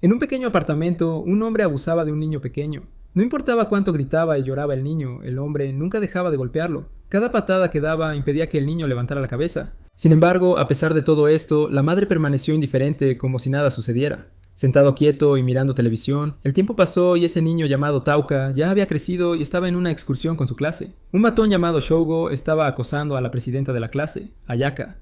En un pequeño apartamento, un hombre abusaba de un niño pequeño. No importaba cuánto gritaba y lloraba el niño, el hombre nunca dejaba de golpearlo. Cada patada que daba impedía que el niño levantara la cabeza. Sin embargo, a pesar de todo esto, la madre permaneció indiferente como si nada sucediera. Sentado quieto y mirando televisión, el tiempo pasó y ese niño llamado Tauka ya había crecido y estaba en una excursión con su clase. Un matón llamado Shogo estaba acosando a la presidenta de la clase, Ayaka.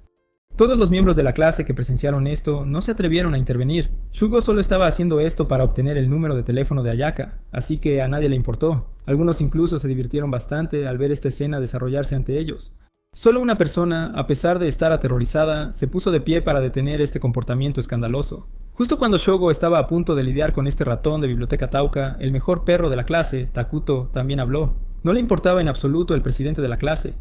Todos los miembros de la clase que presenciaron esto no se atrevieron a intervenir. Shugo solo estaba haciendo esto para obtener el número de teléfono de Ayaka, así que a nadie le importó. Algunos incluso se divirtieron bastante al ver esta escena desarrollarse ante ellos. Solo una persona, a pesar de estar aterrorizada, se puso de pie para detener este comportamiento escandaloso. Justo cuando Shogo estaba a punto de lidiar con este ratón de Biblioteca Tauka, el mejor perro de la clase, Takuto, también habló. No le importaba en absoluto el presidente de la clase.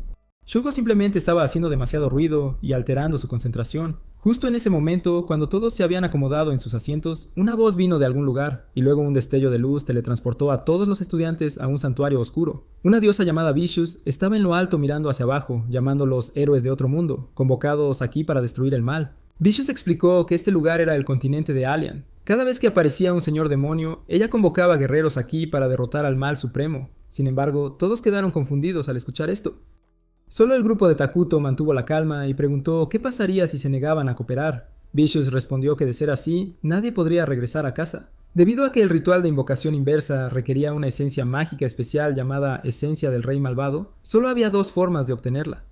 Shugo simplemente estaba haciendo demasiado ruido y alterando su concentración. Justo en ese momento, cuando todos se habían acomodado en sus asientos, una voz vino de algún lugar, y luego un destello de luz teletransportó a todos los estudiantes a un santuario oscuro. Una diosa llamada Vicious estaba en lo alto mirando hacia abajo, llamándolos héroes de otro mundo, convocados aquí para destruir el mal. Vicious explicó que este lugar era el continente de Alien. Cada vez que aparecía un señor demonio, ella convocaba guerreros aquí para derrotar al mal supremo. Sin embargo, todos quedaron confundidos al escuchar esto. Solo el grupo de Takuto mantuvo la calma y preguntó qué pasaría si se negaban a cooperar. Vicious respondió que de ser así, nadie podría regresar a casa. Debido a que el ritual de invocación inversa requería una esencia mágica especial llamada Esencia del Rey Malvado, solo había dos formas de obtenerla.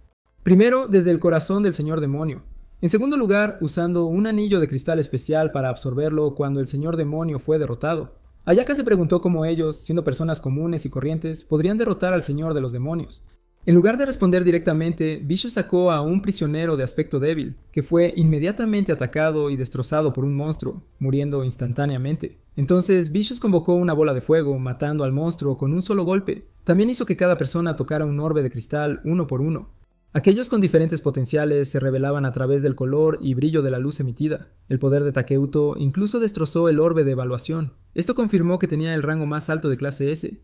Primero, desde el corazón del señor demonio. En segundo lugar, usando un anillo de cristal especial para absorberlo cuando el señor demonio fue derrotado. Ayaka se preguntó cómo ellos, siendo personas comunes y corrientes, podrían derrotar al señor de los demonios. En lugar de responder directamente, Vicious sacó a un prisionero de aspecto débil, que fue inmediatamente atacado y destrozado por un monstruo, muriendo instantáneamente. Entonces Vicious convocó una bola de fuego, matando al monstruo con un solo golpe. También hizo que cada persona tocara un orbe de cristal uno por uno. Aquellos con diferentes potenciales se revelaban a través del color y brillo de la luz emitida. El poder de Takeuto incluso destrozó el orbe de evaluación. Esto confirmó que tenía el rango más alto de clase S.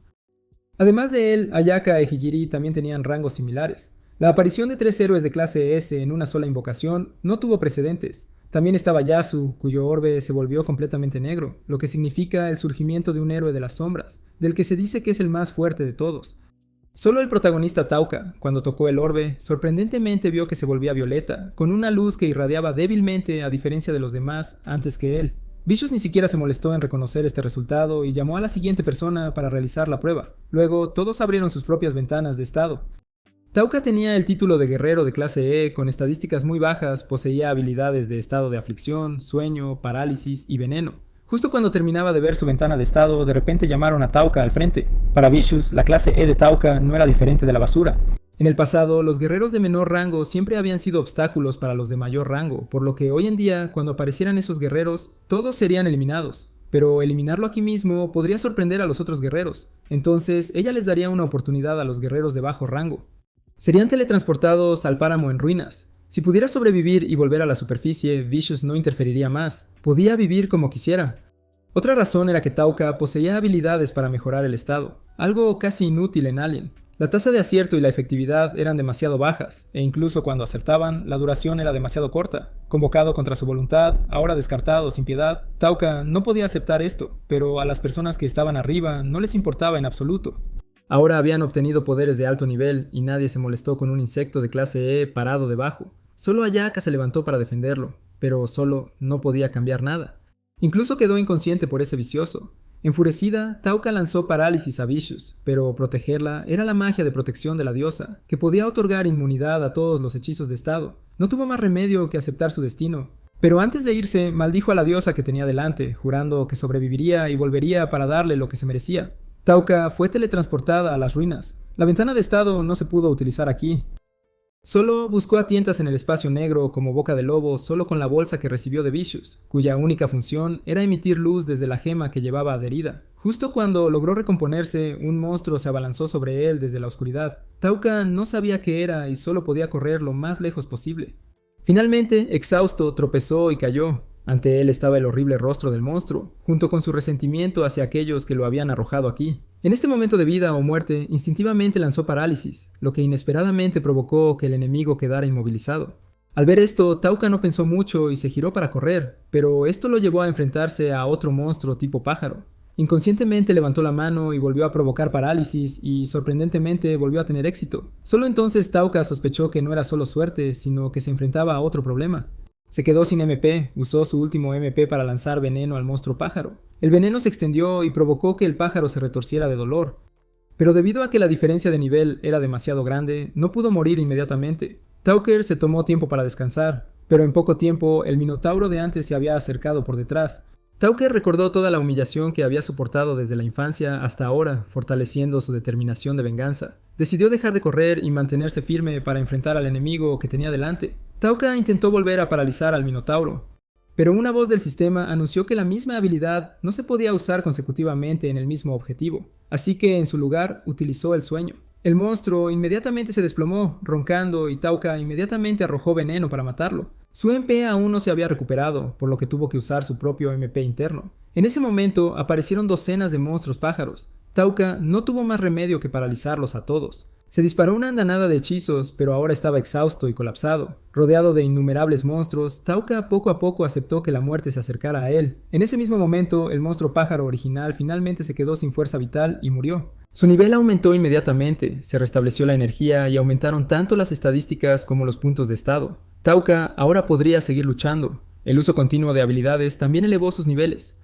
Además de él, Ayaka y Hijiri también tenían rangos similares. La aparición de 3 héroes de clase S en una sola invocación no tuvo precedentes. También estaba Yasu, cuyo orbe se volvió completamente negro, lo que significa el surgimiento de un héroe de las sombras, del que se dice que es el más fuerte de todos. Solo el protagonista Tauka, cuando tocó el orbe, sorprendentemente vio que se volvía violeta, con una luz que irradiaba débilmente a diferencia de los demás antes que él. Vicious ni siquiera se molestó en reconocer este resultado y llamó a la siguiente persona para realizar la prueba. Luego, todos abrieron sus propias ventanas de estado. Tauka tenía el título de guerrero de clase E, con estadísticas muy bajas, poseía habilidades de estado de aflicción, sueño, parálisis y veneno. Justo cuando terminaba de ver su ventana de estado, de repente llamaron a Tauka al frente. Para Vicious, la clase E de Tauka no era diferente de la basura. En el pasado, los guerreros de menor rango siempre habían sido obstáculos para los de mayor rango, por lo que hoy en día, cuando aparecieran esos guerreros, todos serían eliminados. Pero eliminarlo aquí mismo podría sorprender a los otros guerreros, entonces ella les daría una oportunidad a los guerreros de bajo rango. Serían teletransportados al páramo en ruinas. Si pudiera sobrevivir y volver a la superficie, Vicious no interferiría más, podía vivir como quisiera. Otra razón era que Tauka poseía habilidades para mejorar el estado, algo casi inútil en Alien. La tasa de acierto y la efectividad eran demasiado bajas, e incluso cuando acertaban, la duración era demasiado corta. Convocado contra su voluntad, ahora descartado sin piedad, Tauka no podía aceptar esto, pero a las personas que estaban arriba no les importaba en absoluto. Ahora habían obtenido poderes de alto nivel y nadie se molestó con un insecto de clase E parado debajo. Solo Ayaka se levantó para defenderlo, pero solo no podía cambiar nada. Incluso quedó inconsciente por ese vicioso. Enfurecida, Tauka lanzó parálisis a Vicious, pero protegerla era la magia de protección de la diosa, que podía otorgar inmunidad a todos los hechizos de estado. No tuvo más remedio que aceptar su destino. Pero antes de irse, maldijo a la diosa que tenía delante, jurando que sobreviviría y volvería para darle lo que se merecía. Tauka fue teletransportada a las ruinas. La ventana de estado no se pudo utilizar aquí. Solo buscó a tientas en el espacio negro como boca de lobo solo con la bolsa que recibió de Vicious, cuya única función era emitir luz desde la gema que llevaba adherida. Justo cuando logró recomponerse, un monstruo se abalanzó sobre él desde la oscuridad. Tauka no sabía qué era y solo podía correr lo más lejos posible. Finalmente, exhausto, tropezó y cayó. Ante él estaba el horrible rostro del monstruo, junto con su resentimiento hacia aquellos que lo habían arrojado aquí. En este momento de vida o muerte, instintivamente lanzó parálisis, lo que inesperadamente provocó que el enemigo quedara inmovilizado. Al ver esto, Tauka no pensó mucho y se giró para correr, pero esto lo llevó a enfrentarse a otro monstruo tipo pájaro. Inconscientemente levantó la mano y volvió a provocar parálisis y, sorprendentemente, volvió a tener éxito. Solo entonces Tauka sospechó que no era solo suerte, sino que se enfrentaba a otro problema. Se quedó sin MP, usó su último MP para lanzar veneno al monstruo pájaro. El veneno se extendió y provocó que el pájaro se retorciera de dolor. Pero debido a que la diferencia de nivel era demasiado grande, no pudo morir inmediatamente. Tauker se tomó tiempo para descansar, pero en poco tiempo el minotauro de antes se había acercado por detrás. Tauker recordó toda la humillación que había soportado desde la infancia hasta ahora, fortaleciendo su determinación de venganza. Decidió dejar de correr y mantenerse firme para enfrentar al enemigo que tenía delante. Tauka intentó volver a paralizar al minotauro, pero una voz del sistema anunció que la misma habilidad no se podía usar consecutivamente en el mismo objetivo, así que en su lugar utilizó el sueño. El monstruo inmediatamente se desplomó, roncando, y Tauka inmediatamente arrojó veneno para matarlo. Su MP aún no se había recuperado, por lo que tuvo que usar su propio MP interno. En ese momento aparecieron docenas de monstruos pájaros. Tauka no tuvo más remedio que paralizarlos a todos. Se disparó una andanada de hechizos, pero ahora estaba exhausto y colapsado. Rodeado de innumerables monstruos, Tauka poco a poco aceptó que la muerte se acercara a él. En ese mismo momento, el monstruo pájaro original finalmente se quedó sin fuerza vital y murió. Su nivel aumentó inmediatamente, se restableció la energía y aumentaron tanto las estadísticas como los puntos de estado. Tauka ahora podría seguir luchando. El uso continuo de habilidades también elevó sus niveles.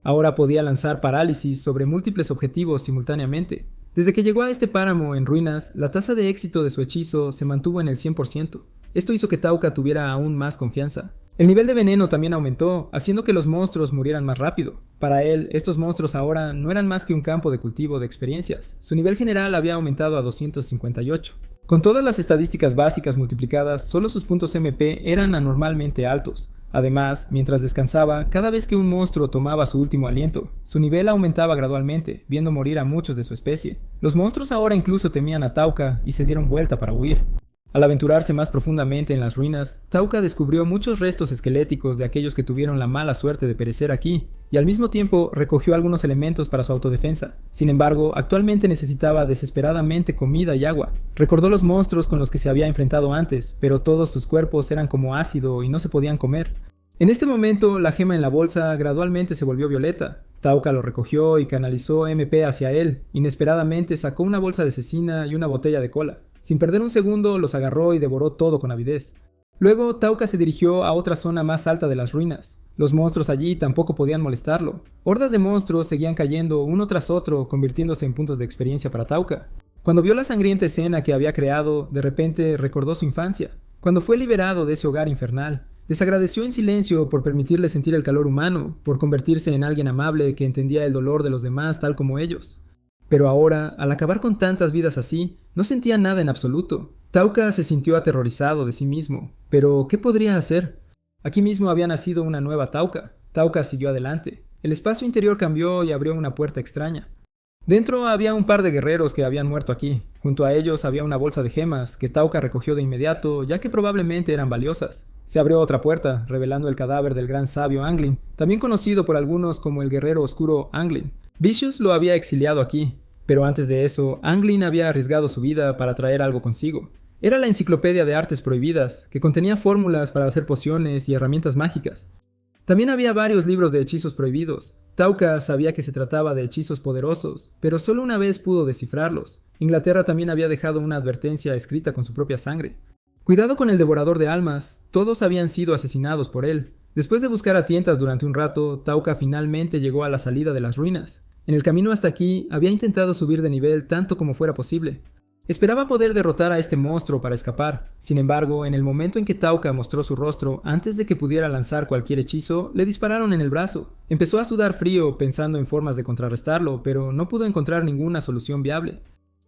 Ahora podía lanzar parálisis sobre múltiples objetivos simultáneamente. Desde que llegó a este páramo en ruinas, la tasa de éxito de su hechizo se mantuvo en el 100%. Esto hizo que Tauka tuviera aún más confianza. El nivel de veneno también aumentó, haciendo que los monstruos murieran más rápido. Para él, estos monstruos ahora no eran más que un campo de cultivo de experiencias. Su nivel general había aumentado a 258. Con todas las estadísticas básicas multiplicadas, solo sus puntos MP eran anormalmente altos. Además, mientras descansaba, cada vez que un monstruo tomaba su último aliento, su nivel aumentaba gradualmente, viendo morir a muchos de su especie. Los monstruos ahora incluso temían a Tauka y se dieron vuelta para huir. Al aventurarse más profundamente en las ruinas, Tauka descubrió muchos restos esqueléticos de aquellos que tuvieron la mala suerte de perecer aquí, y al mismo tiempo recogió algunos elementos para su autodefensa. Sin embargo, actualmente necesitaba desesperadamente comida y agua. Recordó los monstruos con los que se había enfrentado antes, pero todos sus cuerpos eran como ácido y no se podían comer. En este momento, la gema en la bolsa gradualmente se volvió violeta. Tauka lo recogió y canalizó MP hacia él. Inesperadamente sacó una bolsa de cecina y una botella de cola. Sin perder un segundo, los agarró y devoró todo con avidez. Luego, Tauka se dirigió a otra zona más alta de las ruinas. Los monstruos allí tampoco podían molestarlo. Hordas de monstruos seguían cayendo uno tras otro, convirtiéndose en puntos de experiencia para Tauka. Cuando vio la sangrienta escena que había creado, de repente recordó su infancia, cuando fue liberado de ese hogar infernal. Desagradeció en silencio por permitirle sentir el calor humano, por convertirse en alguien amable que entendía el dolor de los demás tal como ellos. Pero ahora, al acabar con tantas vidas así, no sentía nada en absoluto. Tauka se sintió aterrorizado de sí mismo. ¿Pero qué podría hacer? Aquí mismo había nacido una nueva Tauka. Tauka siguió adelante. El espacio interior cambió y abrió una puerta extraña. Dentro había un par de guerreros que habían muerto aquí. Junto a ellos había una bolsa de gemas que Tauka recogió de inmediato, ya que probablemente eran valiosas. Se abrió otra puerta, revelando el cadáver del gran sabio Anglin, también conocido por algunos como el guerrero oscuro Anglin. Vicious lo había exiliado aquí, pero antes de eso, Anglin había arriesgado su vida para traer algo consigo. Era la enciclopedia de artes prohibidas, que contenía fórmulas para hacer pociones y herramientas mágicas. También había varios libros de hechizos prohibidos. Tauka sabía que se trataba de hechizos poderosos, pero solo una vez pudo descifrarlos. Inglaterra también había dejado una advertencia escrita con su propia sangre. Cuidado con el devorador de almas, todos habían sido asesinados por él. Después de buscar a tientas durante un rato, Tauka finalmente llegó a la salida de las ruinas. En el camino hasta aquí, había intentado subir de nivel tanto como fuera posible. Esperaba poder derrotar a este monstruo para escapar. Sin embargo, en el momento en que Tauka mostró su rostro, antes de que pudiera lanzar cualquier hechizo, le dispararon en el brazo. Empezó a sudar frío pensando en formas de contrarrestarlo, pero no pudo encontrar ninguna solución viable.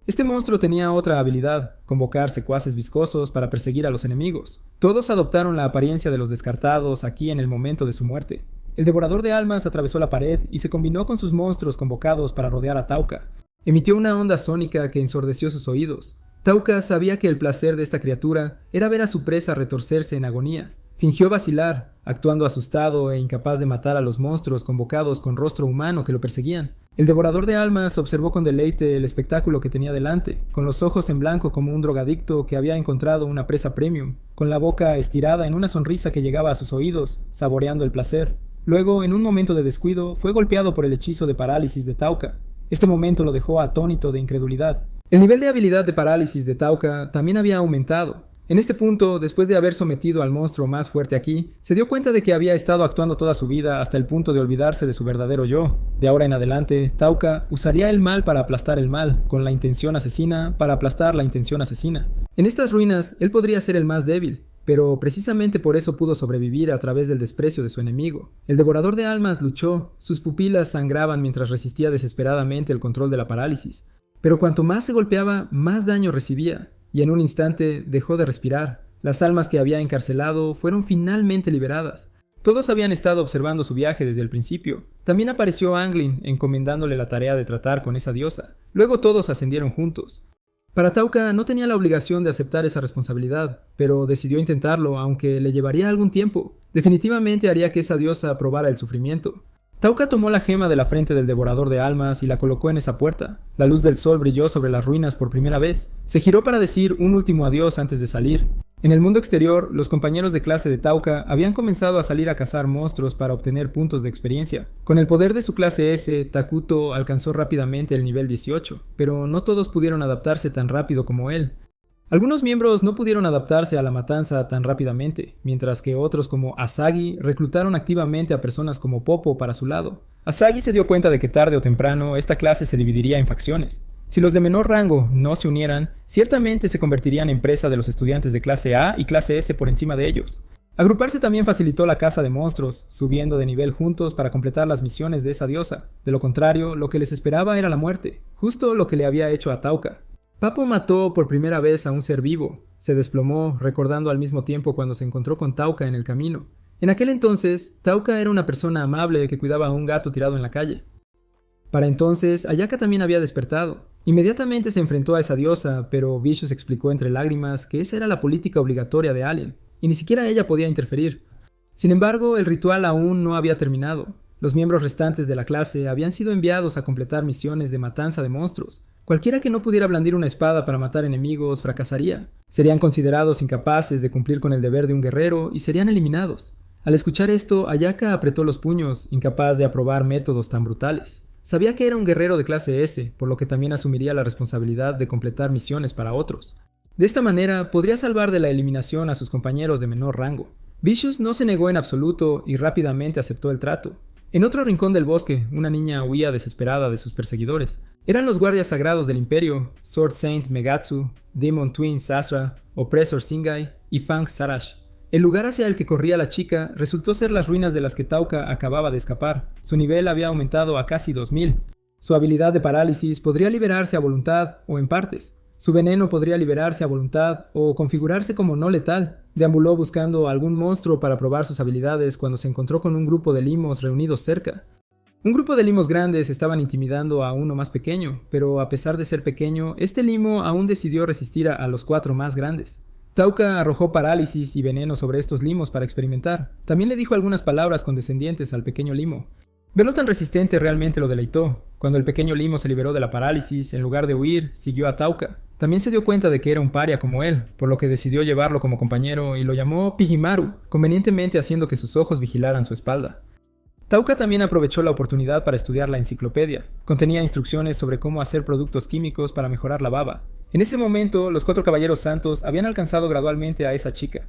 Este monstruo tenía otra habilidad, convocar secuaces viscosos para perseguir a los enemigos. Todos adoptaron la apariencia de los descartados aquí en el momento de su muerte. El devorador de almas atravesó la pared y se combinó con sus monstruos convocados para rodear a Tauka. Emitió una onda sónica que ensordeció sus oídos. Tauka sabía que el placer de esta criatura era ver a su presa retorcerse en agonía. Fingió vacilar, actuando asustado e incapaz de matar a los monstruos convocados con rostro humano que lo perseguían. El devorador de almas observó con deleite el espectáculo que tenía delante, con los ojos en blanco como un drogadicto que había encontrado una presa premium, con la boca estirada en una sonrisa que llegaba a sus oídos, saboreando el placer. Luego, en un momento de descuido, fue golpeado por el hechizo de parálisis de Tauka. Este momento lo dejó atónito de incredulidad. El nivel de habilidad de parálisis de Tauka también había aumentado. En este punto, después de haber sometido al monstruo más fuerte aquí, se dio cuenta de que había estado actuando toda su vida hasta el punto de olvidarse de su verdadero yo. De ahora en adelante, Tauka usaría el mal para aplastar el mal, con la intención asesina para aplastar la intención asesina. En estas ruinas, él podría ser el más débil, pero precisamente por eso pudo sobrevivir a través del desprecio de su enemigo. El devorador de almas luchó, sus pupilas sangraban mientras resistía desesperadamente el control de la parálisis. Pero cuanto más se golpeaba, más daño recibía. Y en un instante dejó de respirar. Las almas que había encarcelado fueron finalmente liberadas. Todos habían estado observando su viaje desde el principio. También apareció Anglin, encomendándole la tarea de tratar con esa diosa. Luego todos ascendieron juntos. Para Tauka no tenía la obligación de aceptar esa responsabilidad, pero decidió intentarlo, aunque le llevaría algún tiempo. Definitivamente haría que esa diosa probara el sufrimiento. Tauka tomó la gema de la frente del devorador de almas y la colocó en esa puerta. La luz del sol brilló sobre las ruinas por primera vez. Se giró para decir un último adiós antes de salir. En el mundo exterior, los compañeros de clase de Tauka habían comenzado a salir a cazar monstruos para obtener puntos de experiencia. Con el poder de su clase S, Takuto alcanzó rápidamente el nivel 18, pero no todos pudieron adaptarse tan rápido como él. Algunos miembros no pudieron adaptarse a la matanza tan rápidamente, mientras que otros como Asagi reclutaron activamente a personas como Popo para su lado. Asagi se dio cuenta de que tarde o temprano esta clase se dividiría en facciones. Si los de menor rango no se unieran, ciertamente se convertirían en presa de los estudiantes de clase A y clase S por encima de ellos. Agruparse también facilitó la caza de monstruos, subiendo de nivel juntos para completar las misiones de esa diosa. De lo contrario, lo que les esperaba era la muerte, justo lo que le había hecho a Tauka. Papo mató por primera vez a un ser vivo. Se desplomó, recordando al mismo tiempo cuando se encontró con Tauka en el camino. En aquel entonces, Tauka era una persona amable que cuidaba a un gato tirado en la calle. Para entonces, Ayaka también había despertado. Inmediatamente se enfrentó a esa diosa, pero Vicious explicó entre lágrimas que esa era la política obligatoria de Alien, y ni siquiera ella podía interferir. Sin embargo, el ritual aún no había terminado. Los miembros restantes de la clase habían sido enviados a completar misiones de matanza de monstruos. Cualquiera que no pudiera blandir una espada para matar enemigos fracasaría. Serían considerados incapaces de cumplir con el deber de un guerrero y serían eliminados. Al escuchar esto, Ayaka apretó los puños, incapaz de aprobar métodos tan brutales. Sabía que era un guerrero de clase S, por lo que también asumiría la responsabilidad de completar misiones para otros. De esta manera, podría salvar de la eliminación a sus compañeros de menor rango. Vicious no se negó en absoluto y rápidamente aceptó el trato. En otro rincón del bosque, una niña huía desesperada de sus perseguidores. Eran los guardias sagrados del imperio, Sword Saint Megatsu, Demon Twin Sasra, Oppressor Singai y Fang Sarash. El lugar hacia el que corría la chica resultó ser las ruinas de las que Tauka acababa de escapar. Su nivel había aumentado a casi 2000. Su habilidad de parálisis podría liberarse a voluntad o en partes. Su veneno podría liberarse a voluntad o configurarse como no letal. Deambuló buscando a algún monstruo para probar sus habilidades cuando se encontró con un grupo de limos reunidos cerca. Un grupo de limos grandes estaban intimidando a uno más pequeño, pero a pesar de ser pequeño, este limo aún decidió resistir a los 4 más grandes. Tauka arrojó parálisis y veneno sobre estos limos para experimentar. También le dijo algunas palabras condescendientes al pequeño limo. Verlo tan resistente realmente lo deleitó. Cuando el pequeño limo se liberó de la parálisis, en lugar de huir, siguió a Tauka. También se dio cuenta de que era un paria como él, por lo que decidió llevarlo como compañero y lo llamó Pijimaru, convenientemente haciendo que sus ojos vigilaran su espalda. Tauka también aprovechó la oportunidad para estudiar la enciclopedia. Contenía instrucciones sobre cómo hacer productos químicos para mejorar la baba. En ese momento, los 4 caballeros santos habían alcanzado gradualmente a esa chica.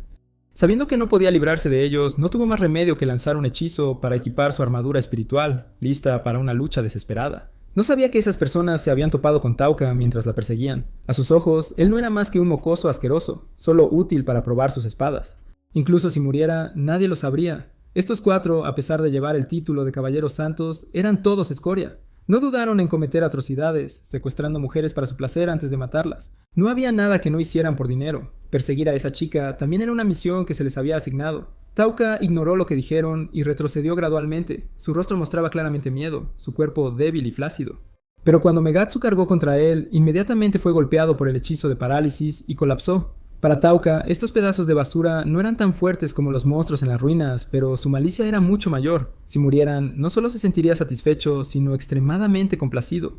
Sabiendo que no podía librarse de ellos, no tuvo más remedio que lanzar un hechizo para equipar su armadura espiritual, lista para una lucha desesperada. No sabía que esas personas se habían topado con Tauka mientras la perseguían. A sus ojos, él no era más que un mocoso asqueroso, solo útil para probar sus espadas. Incluso si muriera, nadie lo sabría. Estos 4, a pesar de llevar el título de caballeros santos, eran todos escoria. No dudaron en cometer atrocidades, secuestrando mujeres para su placer antes de matarlas. No había nada que no hicieran por dinero. Perseguir a esa chica también era una misión que se les había asignado. Tauka ignoró lo que dijeron y retrocedió gradualmente. Su rostro mostraba claramente miedo, su cuerpo débil y flácido. Pero cuando Megatsu cargó contra él, inmediatamente fue golpeado por el hechizo de parálisis y colapsó. Para Tauka, estos pedazos de basura no eran tan fuertes como los monstruos en las ruinas, pero su malicia era mucho mayor. Si murieran, no solo se sentiría satisfecho, sino extremadamente complacido.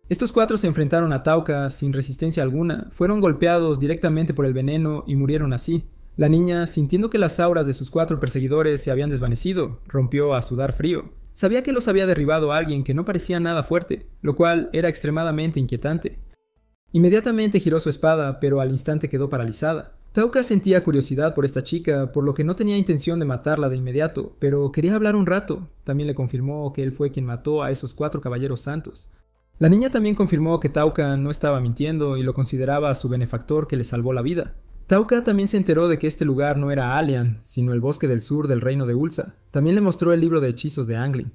Estos cuatro se enfrentaron a Tauka sin resistencia alguna, fueron golpeados directamente por el veneno y murieron así. La niña, sintiendo que las auras de sus cuatro perseguidores se habían desvanecido, rompió a sudar frío. Sabía que los había derribado alguien que no parecía nada fuerte, lo cual era extremadamente inquietante. Inmediatamente giró su espada, pero al instante quedó paralizada. Tauka sentía curiosidad por esta chica, por lo que no tenía intención de matarla de inmediato, pero quería hablar un rato. También le confirmó que él fue quien mató a esos 4 caballeros santos. La niña también confirmó que Tauka no estaba mintiendo y lo consideraba su benefactor que le salvó la vida. Tauka también se enteró de que este lugar no era Alian, sino el bosque del sur del reino de Ulsa. También le mostró el libro de hechizos de Anglin.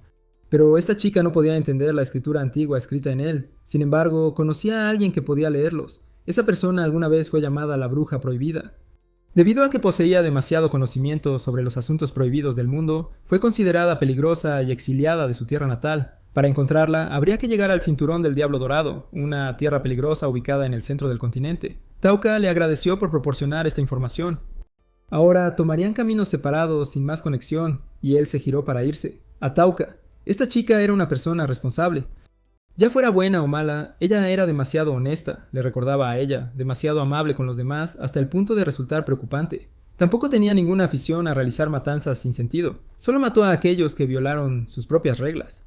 Pero esta chica no podía entender la escritura antigua escrita en él. Sin embargo, conocía a alguien que podía leerlos. Esa persona alguna vez fue llamada la bruja prohibida. Debido a que poseía demasiado conocimiento sobre los asuntos prohibidos del mundo, fue considerada peligrosa y exiliada de su tierra natal. Para encontrarla, habría que llegar al Cinturón del Diablo Dorado, una tierra peligrosa ubicada en el centro del continente. Tauka le agradeció por proporcionar esta información. Ahora tomarían caminos separados sin más conexión, y él se giró para irse. A Tauka. Esta chica era una persona responsable. Ya fuera buena o mala, ella era demasiado honesta, le recordaba a ella, demasiado amable con los demás hasta el punto de resultar preocupante. Tampoco tenía ninguna afición a realizar matanzas sin sentido, solo mató a aquellos que violaron sus propias reglas.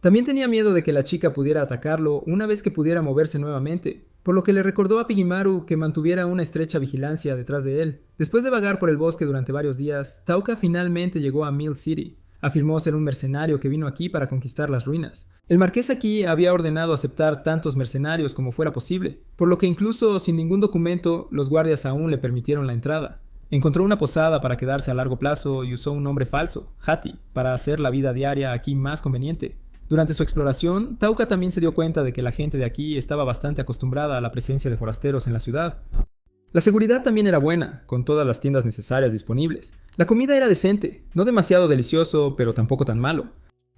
También tenía miedo de que la chica pudiera atacarlo una vez que pudiera moverse nuevamente, por lo que le recordó a Pigimaru que mantuviera una estrecha vigilancia detrás de él. Después de vagar por el bosque durante varios días, Tauka finalmente llegó a Mill City. Afirmó ser un mercenario que vino aquí para conquistar las ruinas. El marqués aquí había ordenado aceptar tantos mercenarios como fuera posible, por lo que incluso sin ningún documento, los guardias aún le permitieron la entrada. Encontró una posada para quedarse a largo plazo y usó un nombre falso, Hati, para hacer la vida diaria aquí más conveniente. Durante su exploración, Tauka también se dio cuenta de que la gente de aquí estaba bastante acostumbrada a la presencia de forasteros en la ciudad. La seguridad también era buena, con todas las tiendas necesarias disponibles. La comida era decente, no demasiado delicioso, pero tampoco tan malo.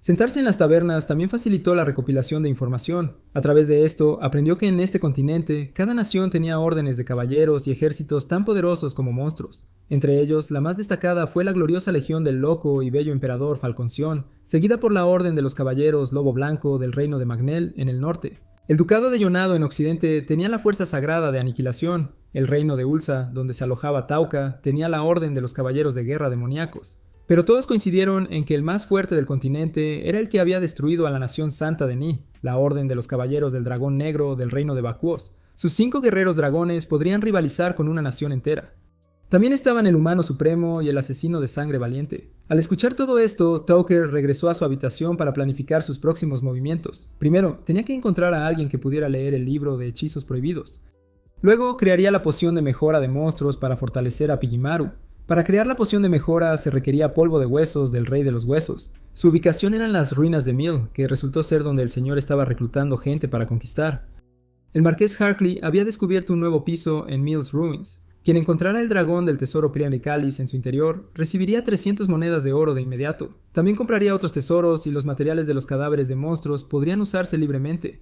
Sentarse en las tabernas también facilitó la recopilación de información. A través de esto, aprendió que en este continente, cada nación tenía órdenes de caballeros y ejércitos tan poderosos como monstruos. Entre ellos, la más destacada fue la gloriosa legión del loco y bello emperador Falconción, seguida por la orden de los caballeros Lobo Blanco del reino de Magnel en el norte. El ducado de Yonado en occidente tenía la fuerza sagrada de aniquilación. El reino de Ulsa, donde se alojaba Tauka, tenía la orden de los caballeros de guerra demoníacos. Pero todos coincidieron en que el más fuerte del continente era el que había destruido a la nación santa de Ni, la orden de los caballeros del dragón negro del reino de Bakuos. Sus 5 guerreros dragones podrían rivalizar con una nación entera. También estaban el humano supremo y el asesino de sangre valiente. Al escuchar todo esto, Tauka regresó a su habitación para planificar sus próximos movimientos. Primero, tenía que encontrar a alguien que pudiera leer el libro de hechizos prohibidos. Luego, crearía la poción de mejora de monstruos para fortalecer a Pigimaru. Para crear la poción de mejora se requería polvo de huesos del rey de los huesos. Su ubicación eran las ruinas de Mill, que resultó ser donde el señor estaba reclutando gente para conquistar. El marqués Harkley había descubierto un nuevo piso en Mill's Ruins. Quien encontrara el dragón del tesoro Priamicalis en su interior recibiría 300 monedas de oro de inmediato. También compraría otros tesoros y los materiales de los cadáveres de monstruos podrían usarse libremente.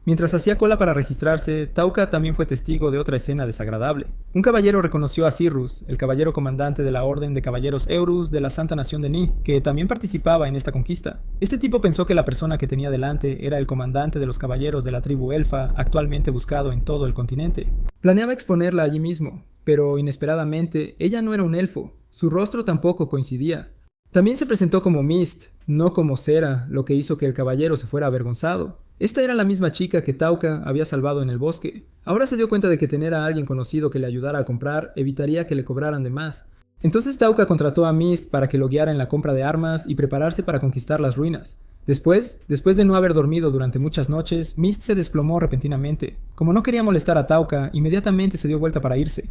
Mientras hacía cola para registrarse, Tauka también fue testigo de otra escena desagradable. Un caballero reconoció a Cirrus, el caballero comandante de la Orden de Caballeros Eurus de la Santa Nación de Ni, que también participaba en esta conquista. Este tipo pensó que la persona que tenía delante era el comandante de los caballeros de la tribu elfa, actualmente buscado en todo el continente. Planeaba exponerla allí mismo, pero inesperadamente ella no era un elfo, su rostro tampoco coincidía. También se presentó como Mist, no como Cera, lo que hizo que el caballero se fuera avergonzado. Esta era la misma chica que Tauka había salvado en el bosque. Ahora se dio cuenta de que tener a alguien conocido que le ayudara a comprar evitaría que le cobraran de más. Entonces Tauka contrató a Mist para que lo guiara en la compra de armas y prepararse para conquistar las ruinas. Después de no haber dormido durante muchas noches, Mist se desplomó repentinamente. Como no quería molestar a Tauka, inmediatamente se dio vuelta para irse.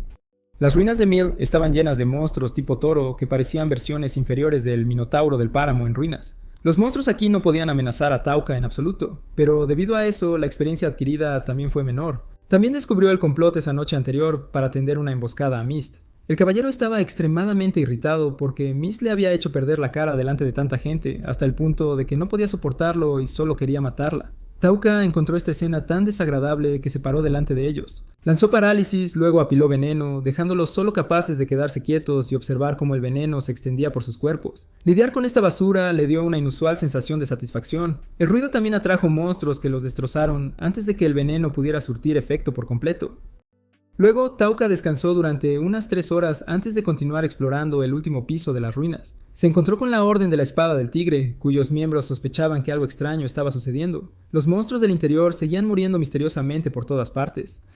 Las ruinas de Mill estaban llenas de monstruos tipo toro que parecían versiones inferiores del Minotauro del páramo en ruinas. Los monstruos aquí no podían amenazar a Tauka en absoluto, pero debido a eso la experiencia adquirida también fue menor. También descubrió el complot esa noche anterior para tender una emboscada a Mist. El caballero estaba extremadamente irritado porque Mist le había hecho perder la cara delante de tanta gente, hasta el punto de que no podía soportarlo y solo quería matarla. Tauka encontró esta escena tan desagradable que se paró delante de ellos. Lanzó parálisis, luego apiló veneno, dejándolos solo capaces de quedarse quietos y observar cómo el veneno se extendía por sus cuerpos. Lidiar con esta basura le dio una inusual sensación de satisfacción. El ruido también atrajo monstruos que los destrozaron antes de que el veneno pudiera surtir efecto por completo. Luego, Tauka descansó durante unas 3 horas antes de continuar explorando el último piso de las ruinas. Se encontró con la Orden de la Espada del Tigre, cuyos miembros sospechaban que algo extraño estaba sucediendo. Los monstruos del interior seguían muriendo misteriosamente por todas partes.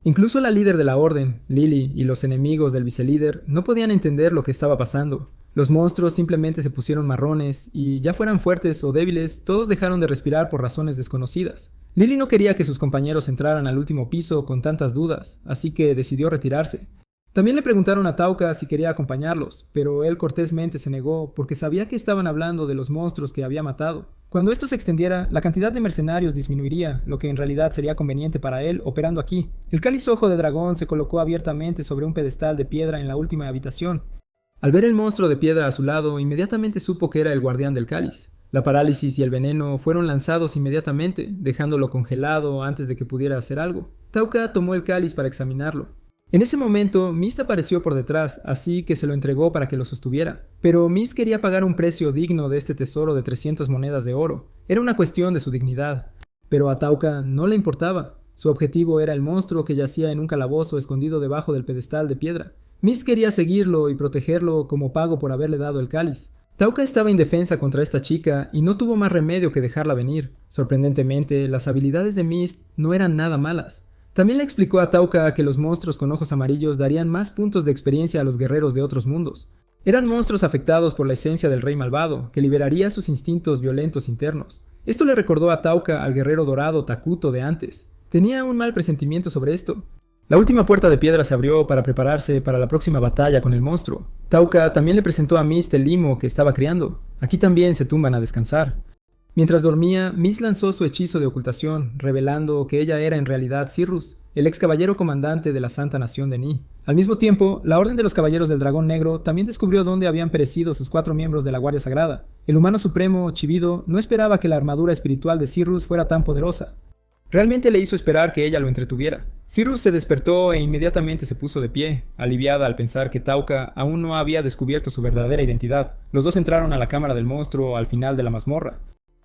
Incluso la líder de la Orden, Lily, y los enemigos del vicelíder no podían entender lo que estaba pasando. Los monstruos simplemente se pusieron marrones y, ya fueran fuertes o débiles, todos dejaron de respirar por razones desconocidas. Lily no quería que sus compañeros entraran al último piso con tantas dudas, así que decidió retirarse. También le preguntaron a Tauka si quería acompañarlos, pero él cortésmente se negó porque sabía que estaban hablando de los monstruos que había matado. Cuando esto se extendiera, la cantidad de mercenarios disminuiría, lo que en realidad sería conveniente para él operando aquí. El cáliz ojo de dragón se colocó abiertamente sobre un pedestal de piedra en la última habitación. Al ver el monstruo de piedra a su lado, inmediatamente supo que era el guardián del cáliz. La parálisis y el veneno fueron lanzados inmediatamente, dejándolo congelado antes de que pudiera hacer algo. Tauka tomó el cáliz para examinarlo. En ese momento, Mist apareció por detrás, así que se lo entregó para que lo sostuviera. Pero Mist quería pagar un precio digno de este tesoro de 300 monedas de oro. Era una cuestión de su dignidad. Pero a Tauka no le importaba. Su objetivo era el monstruo que yacía en un calabozo escondido debajo del pedestal de piedra. Mist quería seguirlo y protegerlo como pago por haberle dado el cáliz. Tauka estaba indefensa contra esta chica y no tuvo más remedio que dejarla venir. Sorprendentemente, las habilidades de Mist no eran nada malas. También le explicó a Tauka que los monstruos con ojos amarillos darían más puntos de experiencia a los guerreros de otros mundos. Eran monstruos afectados por la esencia del rey malvado, que liberaría sus instintos violentos internos. Esto le recordó a Tauka al guerrero dorado Takuto de antes. Tenía un mal presentimiento sobre esto. La última puerta de piedra se abrió para prepararse para la próxima batalla con el monstruo. Tauka también le presentó a Mist el limo que estaba criando. Aquí también se tumban a descansar. Mientras dormía, Mist lanzó su hechizo de ocultación, revelando que ella era en realidad Cirrus, el ex caballero comandante de la Santa Nación de Ni. Al mismo tiempo, la Orden de los Caballeros del Dragón Negro también descubrió dónde habían perecido sus 4 miembros de la Guardia Sagrada. El humano supremo, Chibido, no esperaba que la armadura espiritual de Cirrus fuera tan poderosa. Realmente le hizo esperar que ella lo entretuviera. Cirrus se despertó e inmediatamente se puso de pie, aliviada al pensar que Tauka aún no había descubierto su verdadera identidad. Los dos entraron a la cámara del monstruo al final de la mazmorra.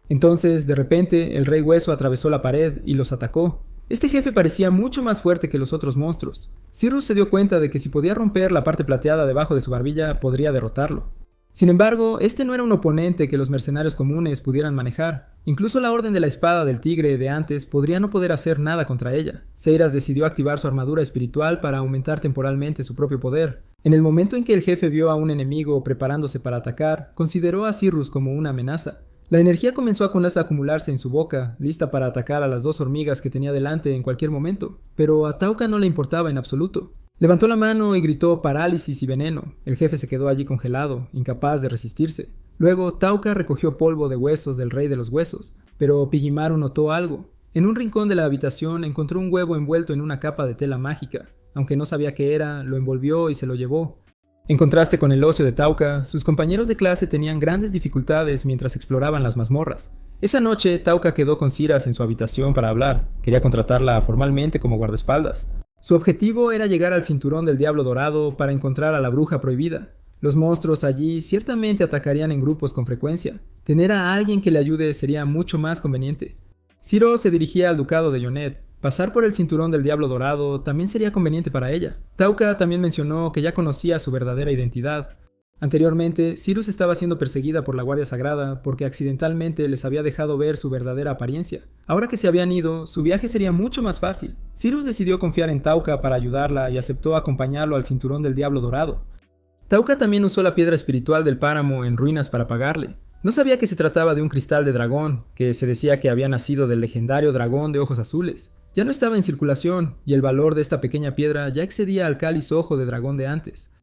Entonces, de repente, el Rey Hueso atravesó la pared y los atacó. Este jefe parecía mucho más fuerte que los otros monstruos. Cirrus se dio cuenta de que si podía romper la parte plateada debajo de su barbilla, podría derrotarlo. Sin embargo, este no era un oponente que los mercenarios comunes pudieran manejar. Incluso la Orden de la Espada del Tigre de antes podría no poder hacer nada contra ella. Seiras decidió activar su armadura espiritual para aumentar temporalmente su propio poder. En el momento en que el jefe vio a un enemigo preparándose para atacar, consideró a Cirrus como una amenaza. La energía comenzó a acumularse en su boca, lista para atacar a las 2 hormigas que tenía delante en cualquier momento, pero a Tauka no le importaba en absoluto. Levantó la mano y gritó parálisis y veneno. El jefe se quedó allí congelado, incapaz de resistirse. Luego Tauka recogió polvo de huesos del Rey de los Huesos, pero Pigimaru notó algo. En un rincón de la habitación encontró un huevo envuelto en una capa de tela mágica. Aunque no sabía qué era, lo envolvió y se lo llevó. En contraste con el ocio de Tauka, sus compañeros de clase tenían grandes dificultades mientras exploraban las mazmorras. Esa noche, Tauka quedó con Siras en su habitación para hablar. Quería contratarla formalmente como guardaespaldas. Su objetivo era llegar al cinturón del Diablo Dorado para encontrar a la bruja prohibida. Los monstruos allí ciertamente atacarían en grupos con frecuencia. Tener a alguien que le ayude sería mucho más conveniente. Ciro se dirigía al ducado de Yonet. Pasar por el cinturón del Diablo Dorado también sería conveniente para ella. Tauka también mencionó que ya conocía su verdadera identidad. Anteriormente, Cirrus estaba siendo perseguida por la Guardia Sagrada porque accidentalmente les había dejado ver su verdadera apariencia. Ahora que se habían ido, su viaje sería mucho más fácil. Cirrus decidió confiar en Tauka para ayudarla y aceptó acompañarlo al cinturón del Diablo Dorado. Tauka también usó la piedra espiritual del páramo en ruinas para pagarle. No sabía que se trataba de un cristal de dragón, que se decía que había nacido del legendario dragón de ojos azules. Ya no estaba en circulación, y el valor de esta pequeña piedra ya excedía al cáliz ojo de dragón de antes.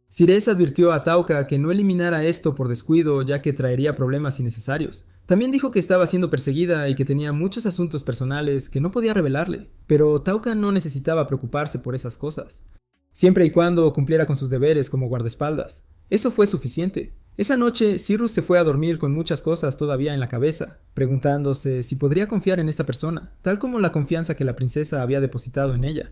Sires advirtió a Tauka que no eliminara esto por descuido, ya que traería problemas innecesarios. También dijo que estaba siendo perseguida y que tenía muchos asuntos personales que no podía revelarle, pero Tauka no necesitaba preocuparse por esas cosas, siempre y cuando cumpliera con sus deberes como guardaespaldas. Eso fue suficiente. Esa noche, Cyrus se fue a dormir con muchas cosas todavía en la cabeza, preguntándose si podría confiar en esta persona, tal como la confianza que la princesa había depositado en ella.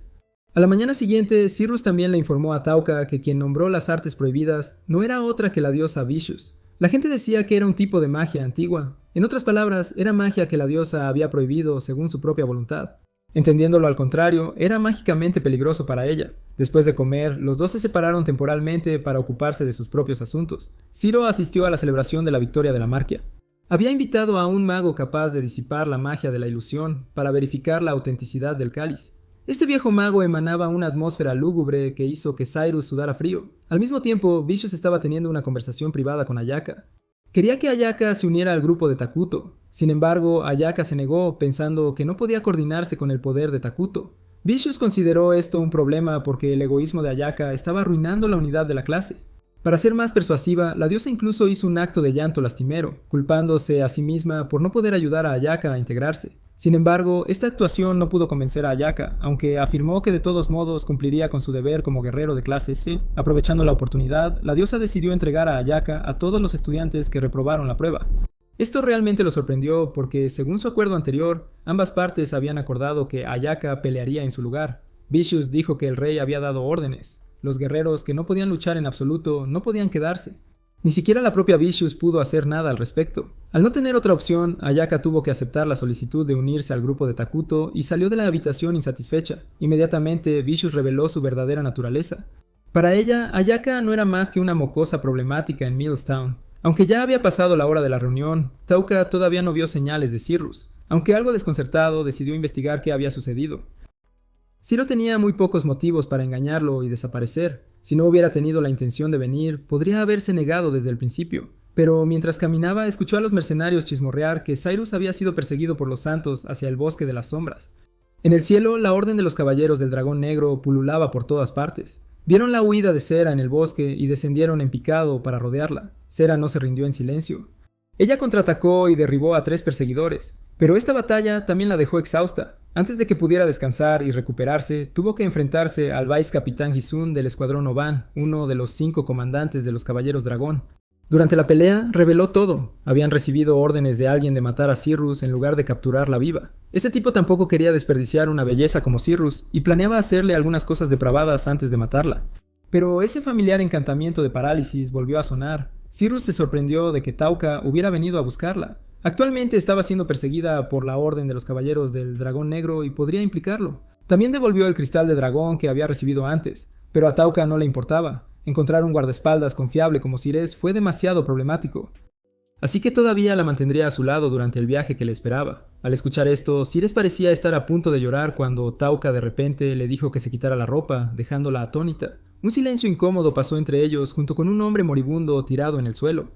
A la mañana siguiente, Cyrus también le informó a Tauca que quien nombró las artes prohibidas no era otra que la diosa Vicious. La gente decía que era un tipo de magia antigua. En otras palabras, era magia que la diosa había prohibido según su propia voluntad. Entendiéndolo al contrario, era mágicamente peligroso para ella. Después de comer, los dos se separaron temporalmente para ocuparse de sus propios asuntos. Ciro asistió a la celebración de la victoria de la Marquia. Había invitado a un mago capaz de disipar la magia de la ilusión para verificar la autenticidad del cáliz. Este viejo mago emanaba una atmósfera lúgubre que hizo que Cyrus sudara frío. Al mismo tiempo, Vicious estaba teniendo una conversación privada con Ayaka. Quería que Ayaka se uniera al grupo de Takuto. Sin embargo, Ayaka se negó, pensando que no podía coordinarse con el poder de Takuto. Vicious consideró esto un problema porque el egoísmo de Ayaka estaba arruinando la unidad de la clase. Para ser más persuasiva, la diosa incluso hizo un acto de llanto lastimero, culpándose a sí misma por no poder ayudar a Ayaka a integrarse. Sin embargo, esta actuación no pudo convencer a Ayaka, aunque afirmó que de todos modos cumpliría con su deber como guerrero de clase C. Aprovechando la oportunidad, la diosa decidió entregar a Ayaka a todos los estudiantes que reprobaron la prueba. Esto realmente lo sorprendió porque, según su acuerdo anterior, ambas partes habían acordado que Ayaka pelearía en su lugar. Vicious dijo que el rey había dado órdenes. Los guerreros que no podían luchar en absoluto no podían quedarse. Ni siquiera la propia Vicious pudo hacer nada al respecto. Al no tener otra opción, Ayaka tuvo que aceptar la solicitud de unirse al grupo de Takuto y salió de la habitación insatisfecha. Inmediatamente, Vicious reveló su verdadera naturaleza. Para ella, Ayaka no era más que una mocosa problemática en Millstown. Aunque ya había pasado la hora de la reunión, Tauca todavía no vio señales de Cyrus. Aunque algo desconcertado, decidió investigar qué había sucedido. Ciro tenía muy pocos motivos para engañarlo y desaparecer. Si no hubiera tenido la intención de venir, podría haberse negado desde el principio. Pero mientras caminaba, escuchó a los mercenarios chismorrear que Cyrus había sido perseguido por los santos hacia el bosque de las sombras. En el cielo, la orden de los caballeros del dragón negro pululaba por todas partes. Vieron la huida de Cera en el bosque y descendieron en picado para rodearla. Cera no se rindió en silencio. Ella contraatacó y derribó a 3 perseguidores, pero esta batalla también la dejó exhausta. Antes de que pudiera descansar y recuperarse, tuvo que enfrentarse al vice capitán Hisun del escuadrón Oban, uno de los 5 comandantes de los caballeros dragón. Durante la pelea, reveló todo. Habían recibido órdenes de alguien de matar a Cyrus en lugar de capturarla viva. Este tipo tampoco quería desperdiciar una belleza como Cyrus y planeaba hacerle algunas cosas depravadas antes de matarla. Pero ese familiar encantamiento de parálisis volvió a sonar. Cyrus se sorprendió de que Tauca hubiera venido a buscarla. Actualmente estaba siendo perseguida por la orden de los caballeros del dragón negro y podría implicarlo. También devolvió el cristal de dragón que había recibido antes, pero a Tauca no le importaba. Encontrar un guardaespaldas confiable como Cires fue demasiado problemático. Así que todavía la mantendría a su lado durante el viaje que le esperaba. Al escuchar esto, Cires parecía estar a punto de llorar cuando Tauca de repente le dijo que se quitara la ropa, dejándola atónita. Un silencio incómodo pasó entre ellos junto con un hombre moribundo tirado en el suelo.